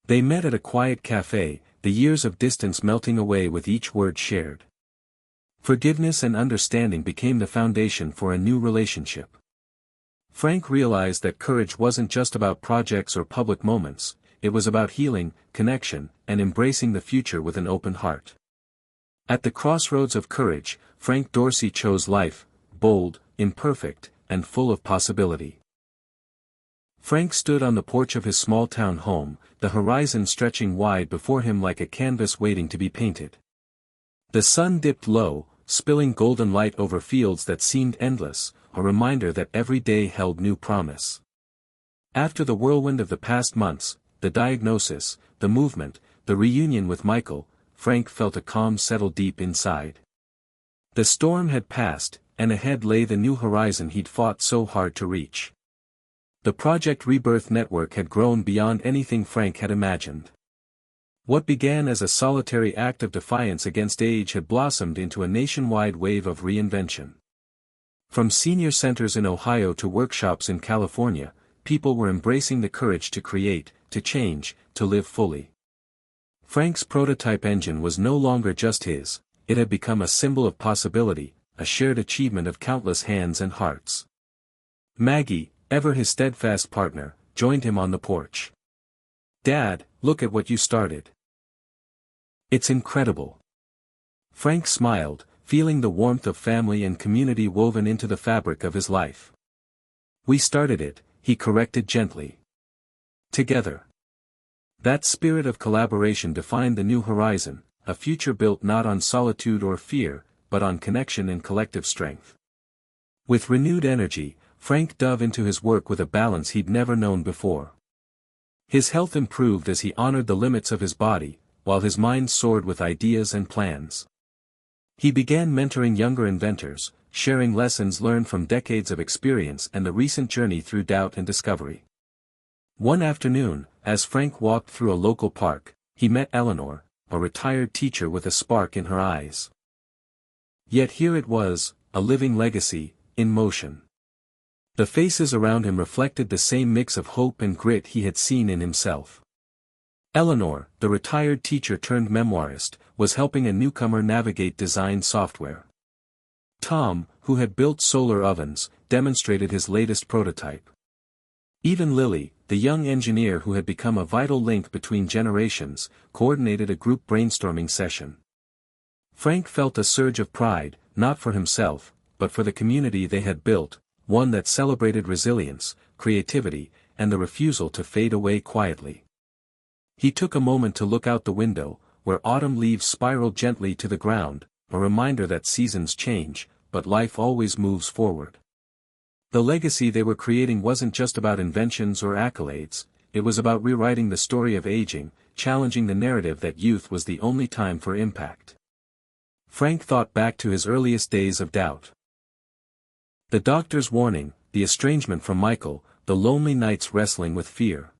They met at a quiet cafe, the years of distance melting away with each word shared. Forgiveness and understanding became the foundation for a new relationship. Frank realized that courage wasn't just about projects or public moments, it was about healing, connection, and embracing the future with an open heart. At the crossroads of courage, Frank Dorsey chose life, bold, imperfect, and full of possibility. Frank stood on the porch of his small-town home, the horizon stretching wide before him like a canvas waiting to be painted. The sun dipped low, spilling golden light over fields that seemed endless, a reminder that every day held new promise. After the whirlwind of the past months, the diagnosis, the movement, the reunion with Michael, Frank felt a calm settle deep inside. The storm had passed, and ahead lay the new horizon he'd fought so hard to reach. The Project Rebirth network had grown beyond anything Frank had imagined. What began as a solitary act of defiance against age had blossomed into a nationwide wave of reinvention. From senior centers in Ohio to workshops in California, people were embracing the courage to create, to change, to live fully. Frank's prototype engine was no longer just his, it had become a symbol of possibility, a shared achievement of countless hands and hearts. Maggie, ever his steadfast partner, joined him on the porch. "Dad, look at what you started. It's incredible." Frank smiled, feeling the warmth of family and community woven into the fabric of his life. "We started it," he corrected gently. "Together." That spirit of collaboration defined the new horizon, a future built not on solitude or fear, but on connection and collective strength. With renewed energy, Frank dove into his work with a balance he'd never known before. His health improved as he honored the limits of his body, while his mind soared with ideas and plans. He began mentoring younger inventors, sharing lessons learned from decades of experience and the recent journey through doubt and discovery. One afternoon, as Frank walked through a local park, he met Eleanor, a retired teacher with a spark in her eyes. Yet here it was, a living legacy, in motion. The faces around him reflected the same mix of hope and grit he had seen in himself. Eleanor, the retired teacher turned memoirist, was helping a newcomer navigate design software. Tom, who had built solar ovens, demonstrated his latest prototype. Even Lily, the young engineer who had become a vital link between generations, coordinated a group brainstorming session. Frank felt a surge of pride, not for himself, but for the community they had built, one that celebrated resilience, creativity, and the refusal to fade away quietly. He took a moment to look out the window, where autumn leaves spiraled gently to the ground, a reminder that seasons change, but life always moves forward. The legacy they were creating wasn't just about inventions or accolades, it was about rewriting the story of aging, challenging the narrative that youth was the only time for impact. Frank thought back to his earliest days of doubt. The doctor's warning, the estrangement from Michael, the lonely nights wrestling with fear.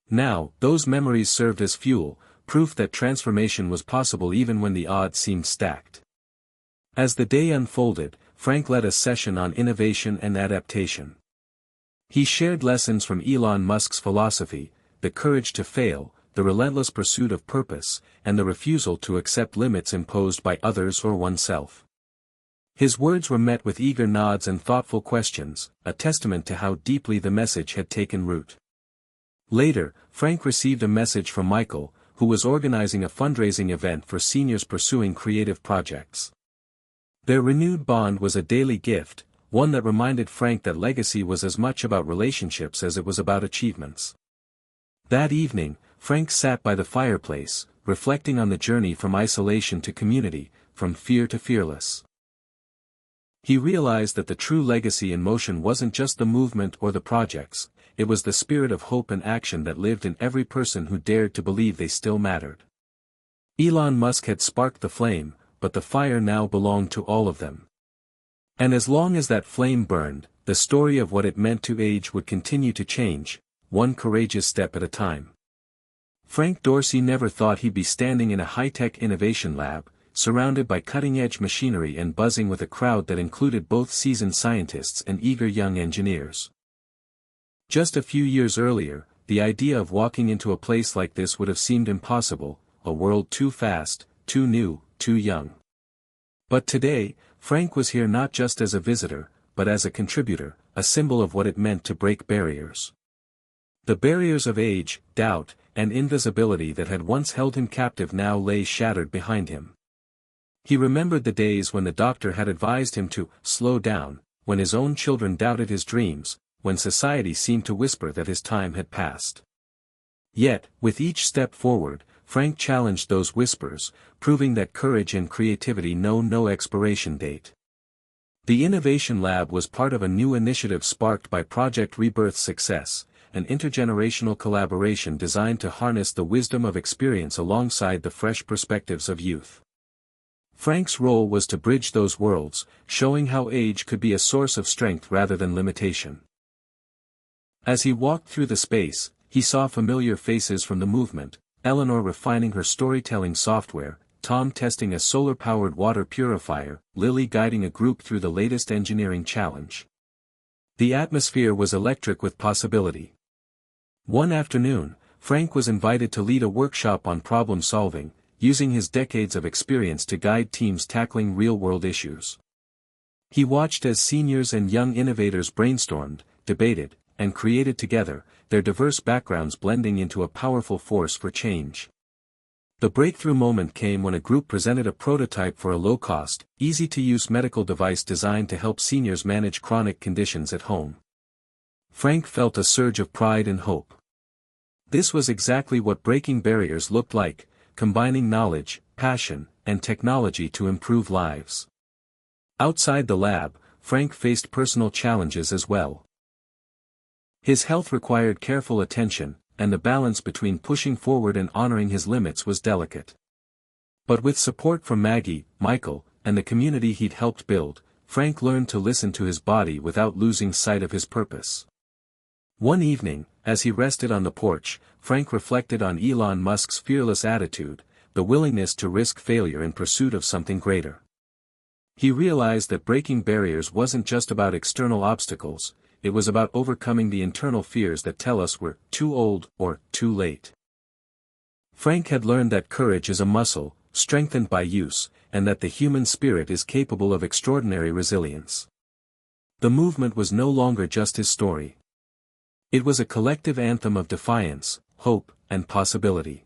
Now, those memories served as fuel, proof that transformation was possible even when the odds seemed stacked. As the day unfolded, Frank led a session on innovation and adaptation. He shared lessons from Elon Musk's philosophy, the courage to fail, the relentless pursuit of purpose, and the refusal to accept limits imposed by others or oneself. His words were met with eager nods and thoughtful questions, a testament to how deeply the message had taken root. Later, Frank received a message from Michael, who was organizing a fundraising event for seniors pursuing creative projects. Their renewed bond was a daily gift, one that reminded Frank that legacy was as much about relationships as it was about achievements. That evening, Frank sat by the fireplace, reflecting on the journey from isolation to community, from fear to fearless. He realized that the true legacy in motion wasn't just the movement or the projects, it was the spirit of hope and action that lived in every person who dared to believe they still mattered. Elon Musk had sparked the flame, but the fire now belonged to all of them. And as long as that flame burned, the story of what it meant to age would continue to change, one courageous step at a time. Frank Dorsey never thought he'd be standing in a high-tech innovation lab, surrounded by cutting-edge machinery and buzzing with a crowd that included both seasoned scientists and eager young engineers. Just a few years earlier, the idea of walking into a place like this would have seemed impossible, a world too fast, too new, too young. But today, Frank was here not just as a visitor, but as a contributor, a symbol of what it meant to break barriers. The barriers of age, doubt, and invisibility that had once held him captive now lay shattered behind him. He remembered the days when the doctor had advised him to slow down, when his own children doubted his dreams, when society seemed to whisper that his time had passed. Yet, with each step forward, Frank challenged those whispers, proving that courage and creativity know no expiration date. The Innovation Lab was part of a new initiative sparked by Project Rebirth's success, an intergenerational collaboration designed to harness the wisdom of experience alongside the fresh perspectives of youth. Frank's role was to bridge those worlds, showing how age could be a source of strength rather than limitation. As he walked through the space, he saw familiar faces from the movement, Eleanor refining her storytelling software, Tom testing a solar-powered water purifier, Lily guiding a group through the latest engineering challenge. The atmosphere was electric with possibility. One afternoon, Frank was invited to lead a workshop on problem-solving, using his decades of experience to guide teams tackling real-world issues. He watched as seniors and young innovators brainstormed, debated, and created together, their diverse backgrounds blending into a powerful force for change. The breakthrough moment came when a group presented a prototype for a low-cost, easy-to-use medical device designed to help seniors manage chronic conditions at home. Frank felt a surge of pride and hope. This was exactly what breaking barriers looked like, combining knowledge, passion, and technology to improve lives. Outside the lab, Frank faced personal challenges as well. His health required careful attention, and the balance between pushing forward and honoring his limits was delicate. But with support from Maggie, Michael, and the community he'd helped build, Frank learned to listen to his body without losing sight of his purpose. One evening, as he rested on the porch, Frank reflected on Elon Musk's fearless attitude, the willingness to risk failure in pursuit of something greater. He realized that breaking barriers wasn't just about external obstacles, it was about overcoming the internal fears that tell us we're too old or too late. Frank had learned that courage is a muscle, strengthened by use, and that the human spirit is capable of extraordinary resilience. The movement was no longer just his story. It was a collective anthem of defiance, hope, and possibility.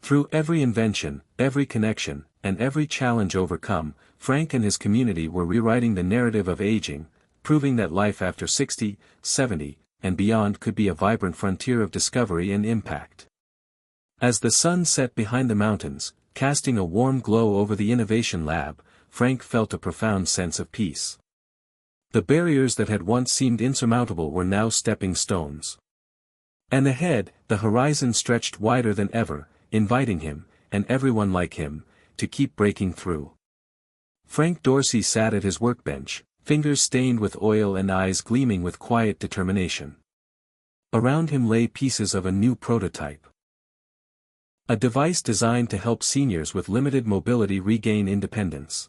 Through every invention, every connection, and every challenge overcome, Frank and his community were rewriting the narrative of aging, proving that life after 60, 70, and beyond could be a vibrant frontier of discovery and impact. As the sun set behind the mountains, casting a warm glow over the innovation lab, Frank felt a profound sense of peace. The barriers that had once seemed insurmountable were now stepping stones. And ahead, the horizon stretched wider than ever, inviting him, and everyone like him, to keep breaking through. Frank Dorsey sat at his workbench, fingers stained with oil and eyes gleaming with quiet determination. Around him lay pieces of a new prototype. A device designed to help seniors with limited mobility regain independence.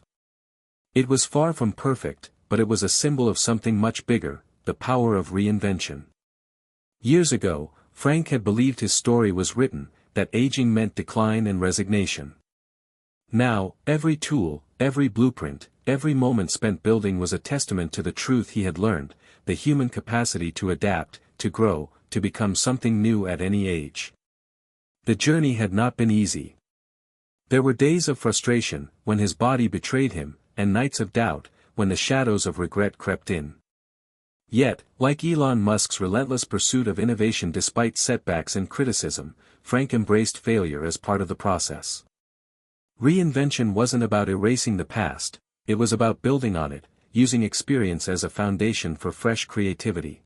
It was far from perfect, but it was a symbol of something much bigger, the power of reinvention. Years ago, Frank had believed his story was written, that aging meant decline and resignation. Now, every tool, every blueprint, every moment spent building was a testament to the truth he had learned, the human capacity to adapt, to grow, to become something new at any age. The journey had not been easy. There were days of frustration, when his body betrayed him, and nights of doubt, when the shadows of regret crept in. Yet, like Elon Musk's relentless pursuit of innovation despite setbacks and criticism, Frank embraced failure as part of the process. Reinvention wasn't about erasing the past, it was about building on it, using experience as a foundation for fresh creativity.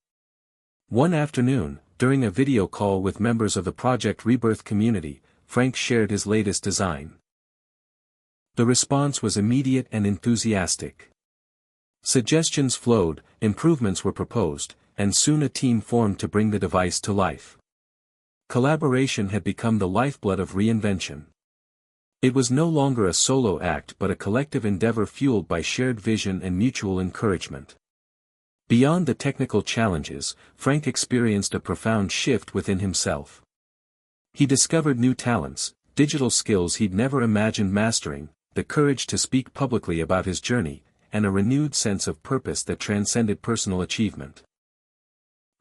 One afternoon, during a video call with members of the Project Rebirth community, Frank shared his latest design. The response was immediate and enthusiastic. Suggestions flowed, improvements were proposed, and soon a team formed to bring the device to life. Collaboration had become the lifeblood of reinvention. It was no longer a solo act but a collective endeavor fueled by shared vision and mutual encouragement. Beyond the technical challenges, Frank experienced a profound shift within himself. He discovered new talents, digital skills he'd never imagined mastering, the courage to speak publicly about his journey, and a renewed sense of purpose that transcended personal achievement.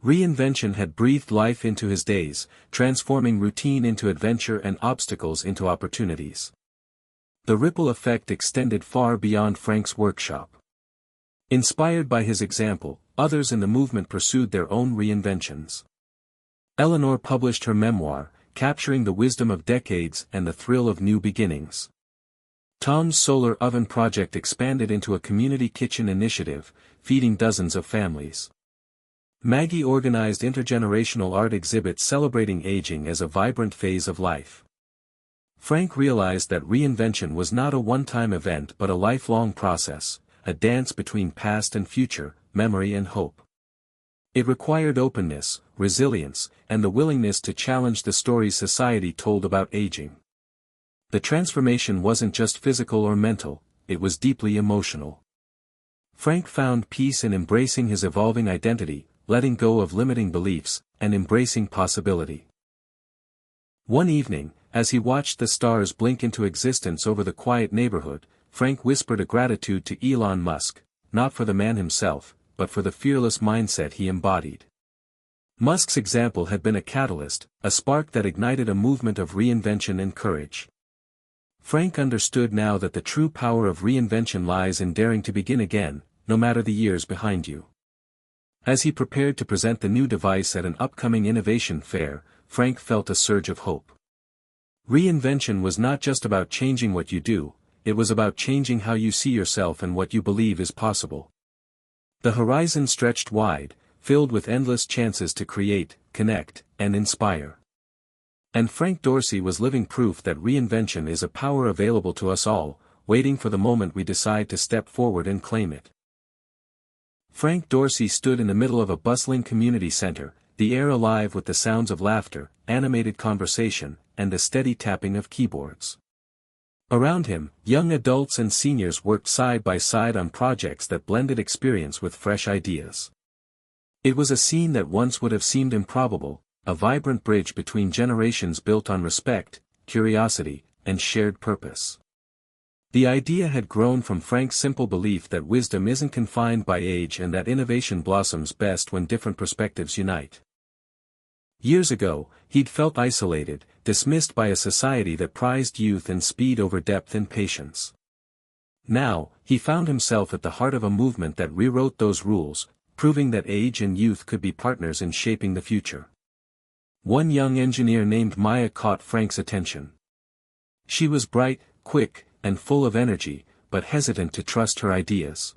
Reinvention had breathed life into his days, transforming routine into adventure and obstacles into opportunities. The ripple effect extended far beyond Frank's workshop. Inspired by his example, others in the movement pursued their own reinventions. Eleanor published her memoir, capturing the wisdom of decades and the thrill of new beginnings. Tom's solar oven project expanded into a community kitchen initiative, feeding dozens of families. Maggie organized intergenerational art exhibits celebrating aging as a vibrant phase of life. Frank realized that reinvention was not a one-time event but a lifelong process, a dance between past and future, memory and hope. It required openness, resilience, and the willingness to challenge the stories society told about aging. The transformation wasn't just physical or mental, it was deeply emotional. Frank found peace in embracing his evolving identity, letting go of limiting beliefs, and embracing possibility. One evening, as he watched the stars blink into existence over the quiet neighborhood, Frank whispered a gratitude to Elon Musk, not for the man himself, but for the fearless mindset he embodied. Musk's example had been a catalyst, a spark that ignited a movement of reinvention and courage. Frank understood now that the true power of reinvention lies in daring to begin again, no matter the years behind you. As he prepared to present the new device at an upcoming innovation fair, Frank felt a surge of hope. Reinvention was not just about changing what you do, it was about changing how you see yourself and what you believe is possible. The horizon stretched wide, filled with endless chances to create, connect, and inspire. And Frank Dorsey was living proof that reinvention is a power available to us all, waiting for the moment we decide to step forward and claim it. Frank Dorsey stood in the middle of a bustling community center, the air alive with the sounds of laughter, animated conversation, and the steady tapping of keyboards. Around him, young adults and seniors worked side by side on projects that blended experience with fresh ideas. It was a scene that once would have seemed improbable, a vibrant bridge between generations built on respect, curiosity, and shared purpose. The idea had grown from Frank's simple belief that wisdom isn't confined by age and that innovation blossoms best when different perspectives unite. Years ago, he'd felt isolated, dismissed by a society that prized youth and speed over depth and patience. Now, he found himself at the heart of a movement that rewrote those rules, proving that age and youth could be partners in shaping the future. One young engineer named Maya caught Frank's attention. She was bright, quick, and full of energy, but hesitant to trust her ideas.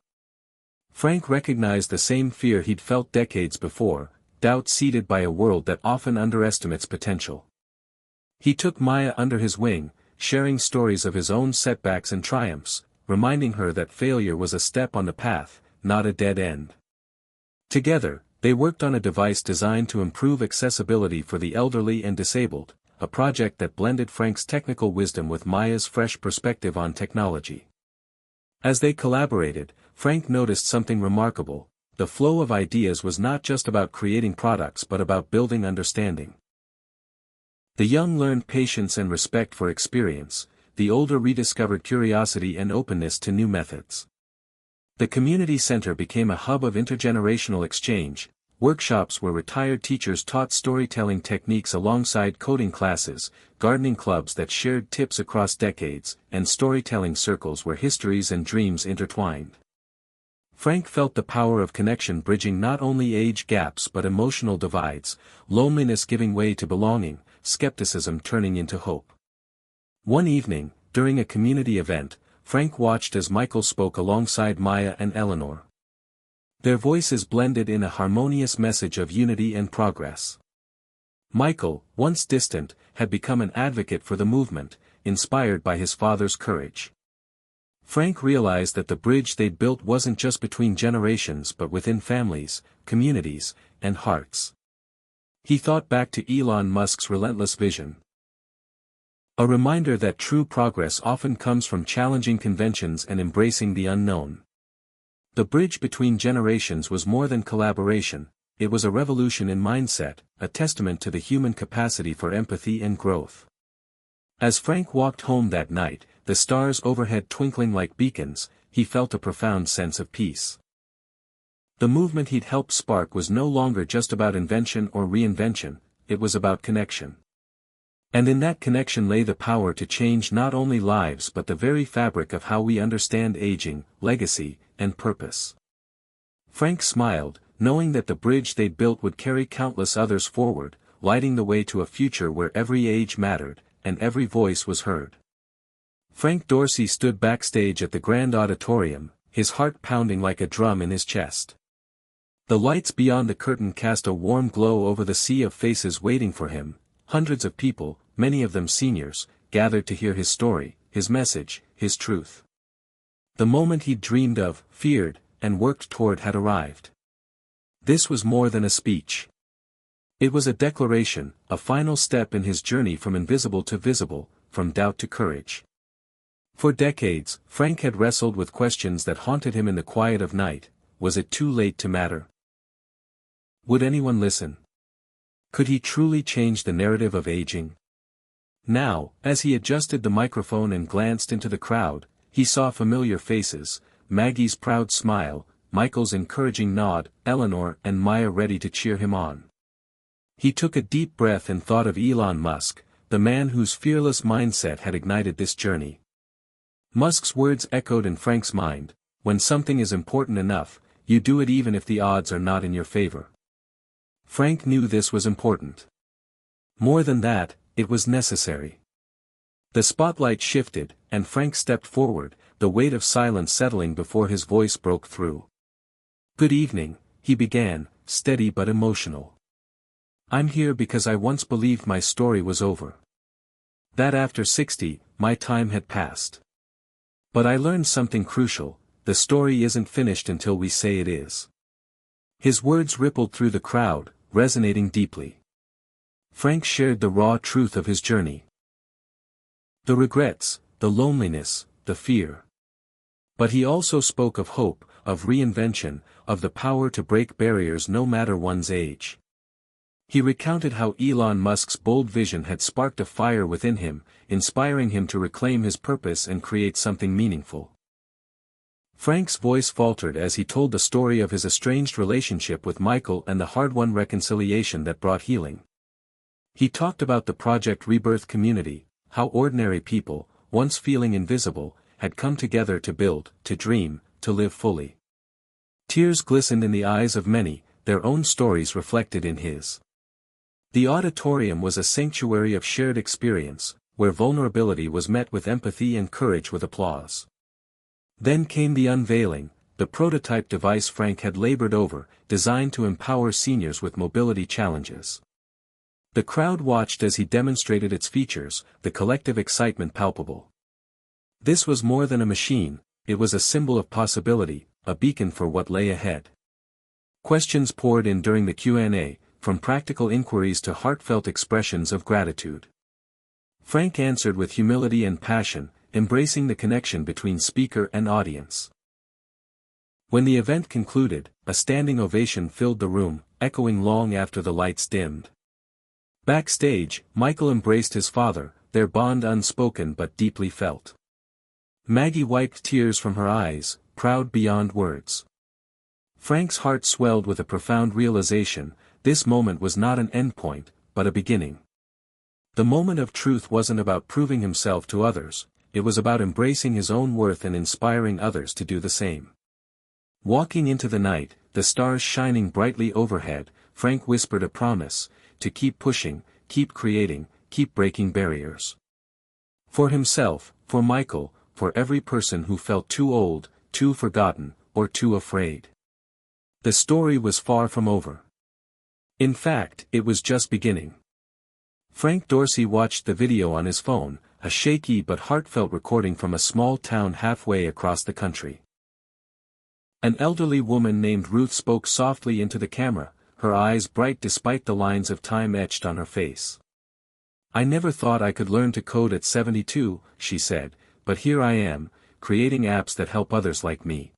Frank recognized the same fear he'd felt decades before, doubt seeded by a world that often underestimates potential. He took Maya under his wing, sharing stories of his own setbacks and triumphs, reminding her that failure was a step on the path, not a dead end. Together, they worked on a device designed to improve accessibility for the elderly and disabled, a project that blended Frank's technical wisdom with Maya's fresh perspective on technology. As they collaborated, Frank noticed something remarkable: the flow of ideas was not just about creating products but about building understanding. The young learned patience and respect for experience, the older rediscovered curiosity and openness to new methods. The community center became a hub of intergenerational exchange, workshops where retired teachers taught storytelling techniques alongside coding classes, gardening clubs that shared tips across decades, and storytelling circles where histories and dreams intertwined. Frank felt the power of connection bridging not only age gaps but emotional divides, loneliness giving way to belonging, skepticism turning into hope. One evening, during a community event, Frank watched as Michael spoke alongside Maya and Eleanor. Their voices blended in a harmonious message of unity and progress. Michael, once distant, had become an advocate for the movement, inspired by his father's courage. Frank realized that the bridge they'd built wasn't just between generations but within families, communities, and hearts. He thought back to Elon Musk's relentless vision. A reminder that true progress often comes from challenging conventions and embracing the unknown. The bridge between generations was more than collaboration, it was a revolution in mindset, a testament to the human capacity for empathy and growth. As Frank walked home that night, the stars overhead twinkling like beacons, he felt a profound sense of peace. The movement he'd helped spark was no longer just about invention or reinvention, it was about connection. And in that connection lay the power to change not only lives but the very fabric of how we understand aging, legacy, and purpose. Frank smiled, knowing that the bridge they'd built would carry countless others forward, lighting the way to a future where every age mattered, and every voice was heard. Frank Dorsey stood backstage at the grand auditorium, his heart pounding like a drum in his chest. The lights beyond the curtain cast a warm glow over the sea of faces waiting for him. Hundreds of people, many of them seniors, gathered to hear his story, his message, his truth. The moment he'd dreamed of, feared, and worked toward had arrived. This was more than a speech. It was a declaration, a final step in his journey from invisible to visible, from doubt to courage. For decades, Frank had wrestled with questions that haunted him in the quiet of night. Was it too late to matter? Would anyone listen? Could he truly change the narrative of aging? Now, as he adjusted the microphone and glanced into the crowd, he saw familiar faces, Maggie's proud smile, Michael's encouraging nod, Eleanor and Maya ready to cheer him on. He took a deep breath and thought of Elon Musk, the man whose fearless mindset had ignited this journey. Musk's words echoed in Frank's mind, when something is important enough, you do it even if the odds are not in your favor. Frank knew this was important. More than that, it was necessary. The spotlight shifted, and Frank stepped forward, the weight of silence settling before his voice broke through. Good evening, he began, steady but emotional. I'm here because I once believed my story was over. That after 60, my time had passed. But I learned something crucial: the story isn't finished until we say it is. His words rippled through the crowd, resonating deeply. Frank shared the raw truth of his journey. The regrets, the loneliness, the fear. But he also spoke of hope, of reinvention, of the power to break barriers no matter one's age. He recounted how Elon Musk's bold vision had sparked a fire within him, inspiring him to reclaim his purpose and create something meaningful. Frank's voice faltered as he told the story of his estranged relationship with Michael and the hard-won reconciliation that brought healing. He talked about the Project Rebirth community, how ordinary people, once feeling invisible, had come together to build, to dream, to live fully. Tears glistened in the eyes of many, their own stories reflected in his. The auditorium was a sanctuary of shared experience, where vulnerability was met with empathy and courage with applause. Then came the unveiling, the prototype device Frank had labored over, designed to empower seniors with mobility challenges. The crowd watched as he demonstrated its features, the collective excitement palpable. This was more than a machine, it was a symbol of possibility, a beacon for what lay ahead. Questions poured in during the Q&A, from practical inquiries to heartfelt expressions of gratitude. Frank answered with humility and passion, embracing the connection between speaker and audience. When the event concluded, a standing ovation filled the room, echoing long after the lights dimmed. Backstage, Michael embraced his father, their bond unspoken but deeply felt. Maggie wiped tears from her eyes, proud beyond words. Frank's heart swelled with a profound realization: this moment was not an endpoint, but a beginning. The moment of truth wasn't about proving himself to others, it was about embracing his own worth and inspiring others to do the same. Walking into the night, the stars shining brightly overhead, Frank whispered a promise: to keep pushing, keep creating, keep breaking barriers. For himself, for Michael, for every person who felt too old, too forgotten, or too afraid. The story was far from over. In fact, it was just beginning. Frank Dorsey watched the video on his phone, a shaky but heartfelt recording from a small town halfway across the country. An elderly woman named Ruth spoke softly into the camera, her eyes bright despite the lines of time etched on her face. I never thought I could learn to code at 72, she said, but here I am, creating apps that help others like me.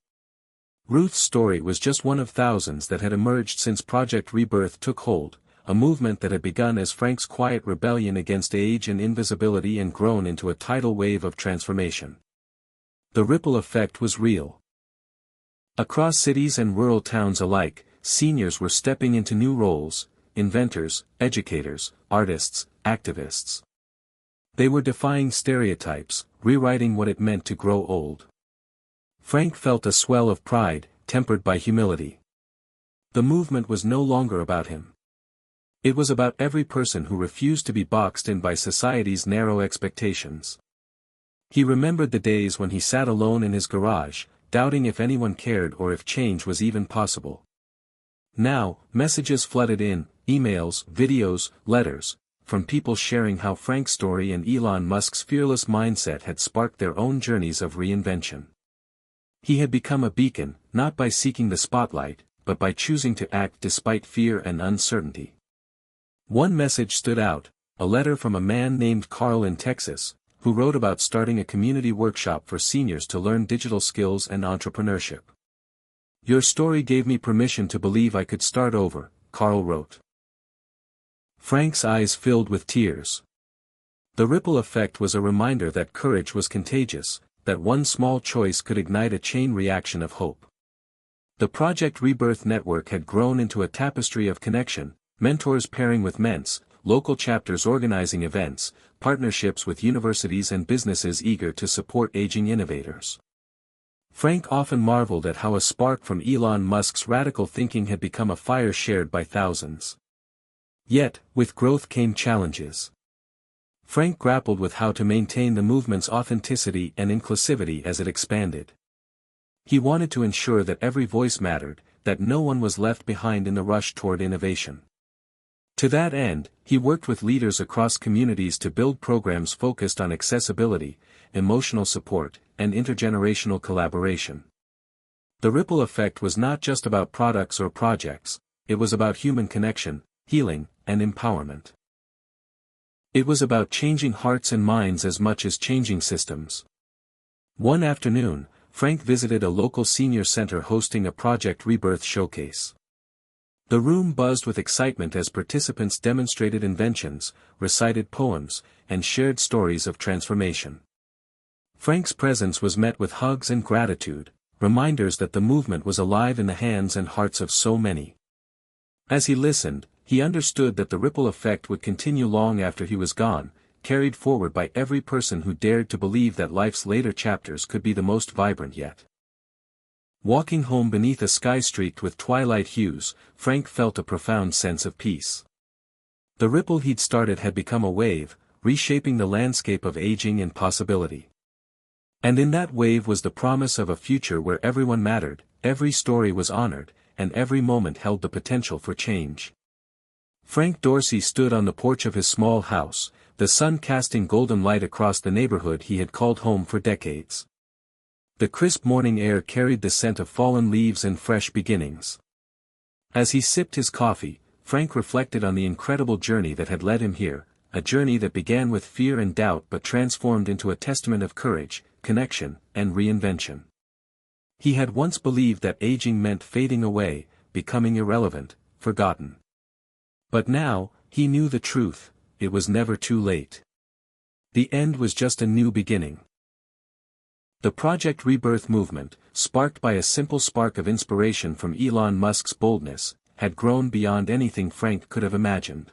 Ruth's story was just one of thousands that had emerged since Project Rebirth took hold, a movement that had begun as Frank's quiet rebellion against age and invisibility and grown into a tidal wave of transformation. The ripple effect was real. Across cities and rural towns alike, seniors were stepping into new roles: inventors, educators, artists, activists. They were defying stereotypes, rewriting what it meant to grow old. Frank felt a swell of pride, tempered by humility. The movement was no longer about him. It was about every person who refused to be boxed in by society's narrow expectations. He remembered the days when he sat alone in his garage, doubting if anyone cared or if change was even possible. Now, messages flooded in, emails, videos, letters, from people sharing how Frank's story and Elon Musk's fearless mindset had sparked their own journeys of reinvention. He had become a beacon, not by seeking the spotlight, but by choosing to act despite fear and uncertainty. One message stood out, a letter from a man named Carl in Texas, who wrote about starting a community workshop for seniors to learn digital skills and entrepreneurship. "Your story gave me permission to believe I could start over," Carl wrote. Frank's eyes filled with tears. The ripple effect was a reminder that courage was contagious, that one small choice could ignite a chain reaction of hope. The Project Rebirth network had grown into a tapestry of connection, mentors pairing with ments, local chapters organizing events, partnerships with universities and businesses eager to support aging innovators. Frank often marveled at how a spark from Elon Musk's radical thinking had become a fire shared by thousands. Yet, with growth came challenges. Frank grappled with how to maintain the movement's authenticity and inclusivity as it expanded. He wanted to ensure that every voice mattered, that no one was left behind in the rush toward innovation. To that end, he worked with leaders across communities to build programs focused on accessibility, emotional support, and intergenerational collaboration. The ripple effect was not just about products or projects, it was about human connection, healing, and empowerment. It was about changing hearts and minds as much as changing systems. One afternoon, Frank visited a local senior center hosting a Project Rebirth showcase. The room buzzed with excitement as participants demonstrated inventions, recited poems, and shared stories of transformation. Frank's presence was met with hugs and gratitude, reminders that the movement was alive in the hands and hearts of so many. As he listened, he understood that the ripple effect would continue long after he was gone, carried forward by every person who dared to believe that life's later chapters could be the most vibrant yet. Walking home beneath a sky streaked with twilight hues, Frank felt a profound sense of peace. The ripple he'd started had become a wave, reshaping the landscape of aging and possibility. And in that wave was the promise of a future where everyone mattered, every story was honored, and every moment held the potential for change. Frank Dorsey stood on the porch of his small house, the sun casting golden light across the neighborhood he had called home for decades. The crisp morning air carried the scent of fallen leaves and fresh beginnings. As he sipped his coffee, Frank reflected on the incredible journey that had led him here, a journey that began with fear and doubt but transformed into a testament of courage, connection, and reinvention. He had once believed that aging meant fading away, becoming irrelevant, forgotten. But now, he knew the truth, it was never too late. The end was just a new beginning. The Project Rebirth movement, sparked by a simple spark of inspiration from Elon Musk's boldness, had grown beyond anything Frank could have imagined.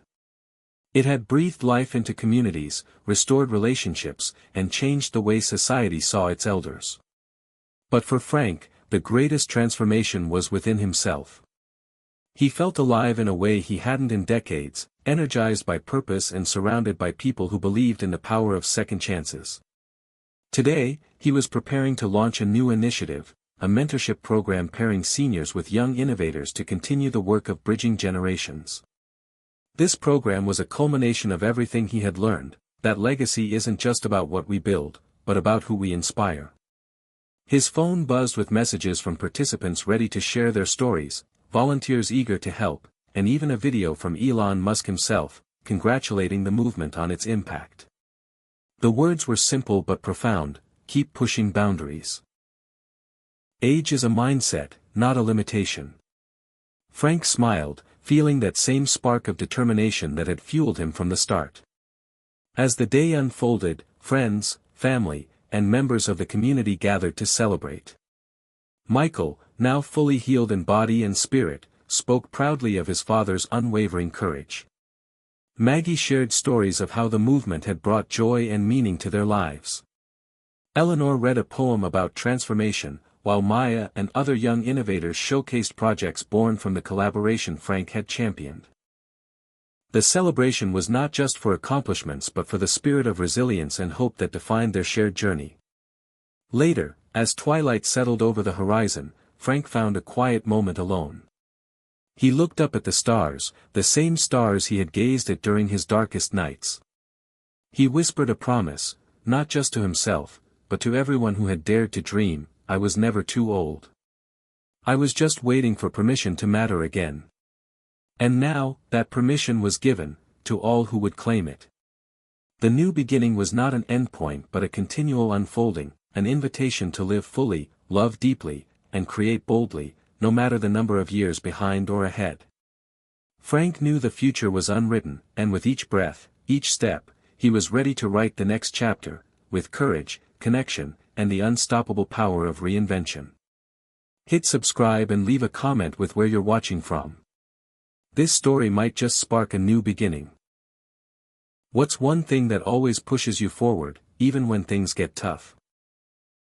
It had breathed life into communities, restored relationships, and changed the way society saw its elders. But for Frank, the greatest transformation was within himself. He felt alive in a way he hadn't in decades, energized by purpose and surrounded by people who believed in the power of second chances. Today, he was preparing to launch a new initiative, a mentorship program pairing seniors with young innovators to continue the work of bridging generations. This program was a culmination of everything he had learned, that legacy isn't just about what we build, but about who we inspire. His phone buzzed with messages from participants ready to share their stories, volunteers eager to help, and even a video from Elon Musk himself, congratulating the movement on its impact. The words were simple but profound: keep pushing boundaries. Age is a mindset, not a limitation. Frank smiled, feeling that same spark of determination that had fueled him from the start. As the day unfolded, friends, family, and members of the community gathered to celebrate. Michael, now fully healed in body and spirit, spoke proudly of his father's unwavering courage. Maggie shared stories of how the movement had brought joy and meaning to their lives. Eleanor read a poem about transformation, while Maya and other young innovators showcased projects born from the collaboration Frank had championed. The celebration was not just for accomplishments but for the spirit of resilience and hope that defined their shared journey. Later, as twilight settled over the horizon, Frank found a quiet moment alone. He looked up at the stars, the same stars he had gazed at during his darkest nights. He whispered a promise, not just to himself, but to everyone who had dared to dream: I was never too old. I was just waiting for permission to matter again. And now, that permission was given, to all who would claim it. The new beginning was not an endpoint but a continual unfolding, an invitation to live fully, love deeply, and create boldly, no matter the number of years behind or ahead. Frank knew the future was unwritten, and with each breath, each step, he was ready to write the next chapter, with courage, connection, and the unstoppable power of reinvention. Hit subscribe and leave a comment with where you're watching from. This story might just spark a new beginning. What's one thing that always pushes you forward, even when things get tough?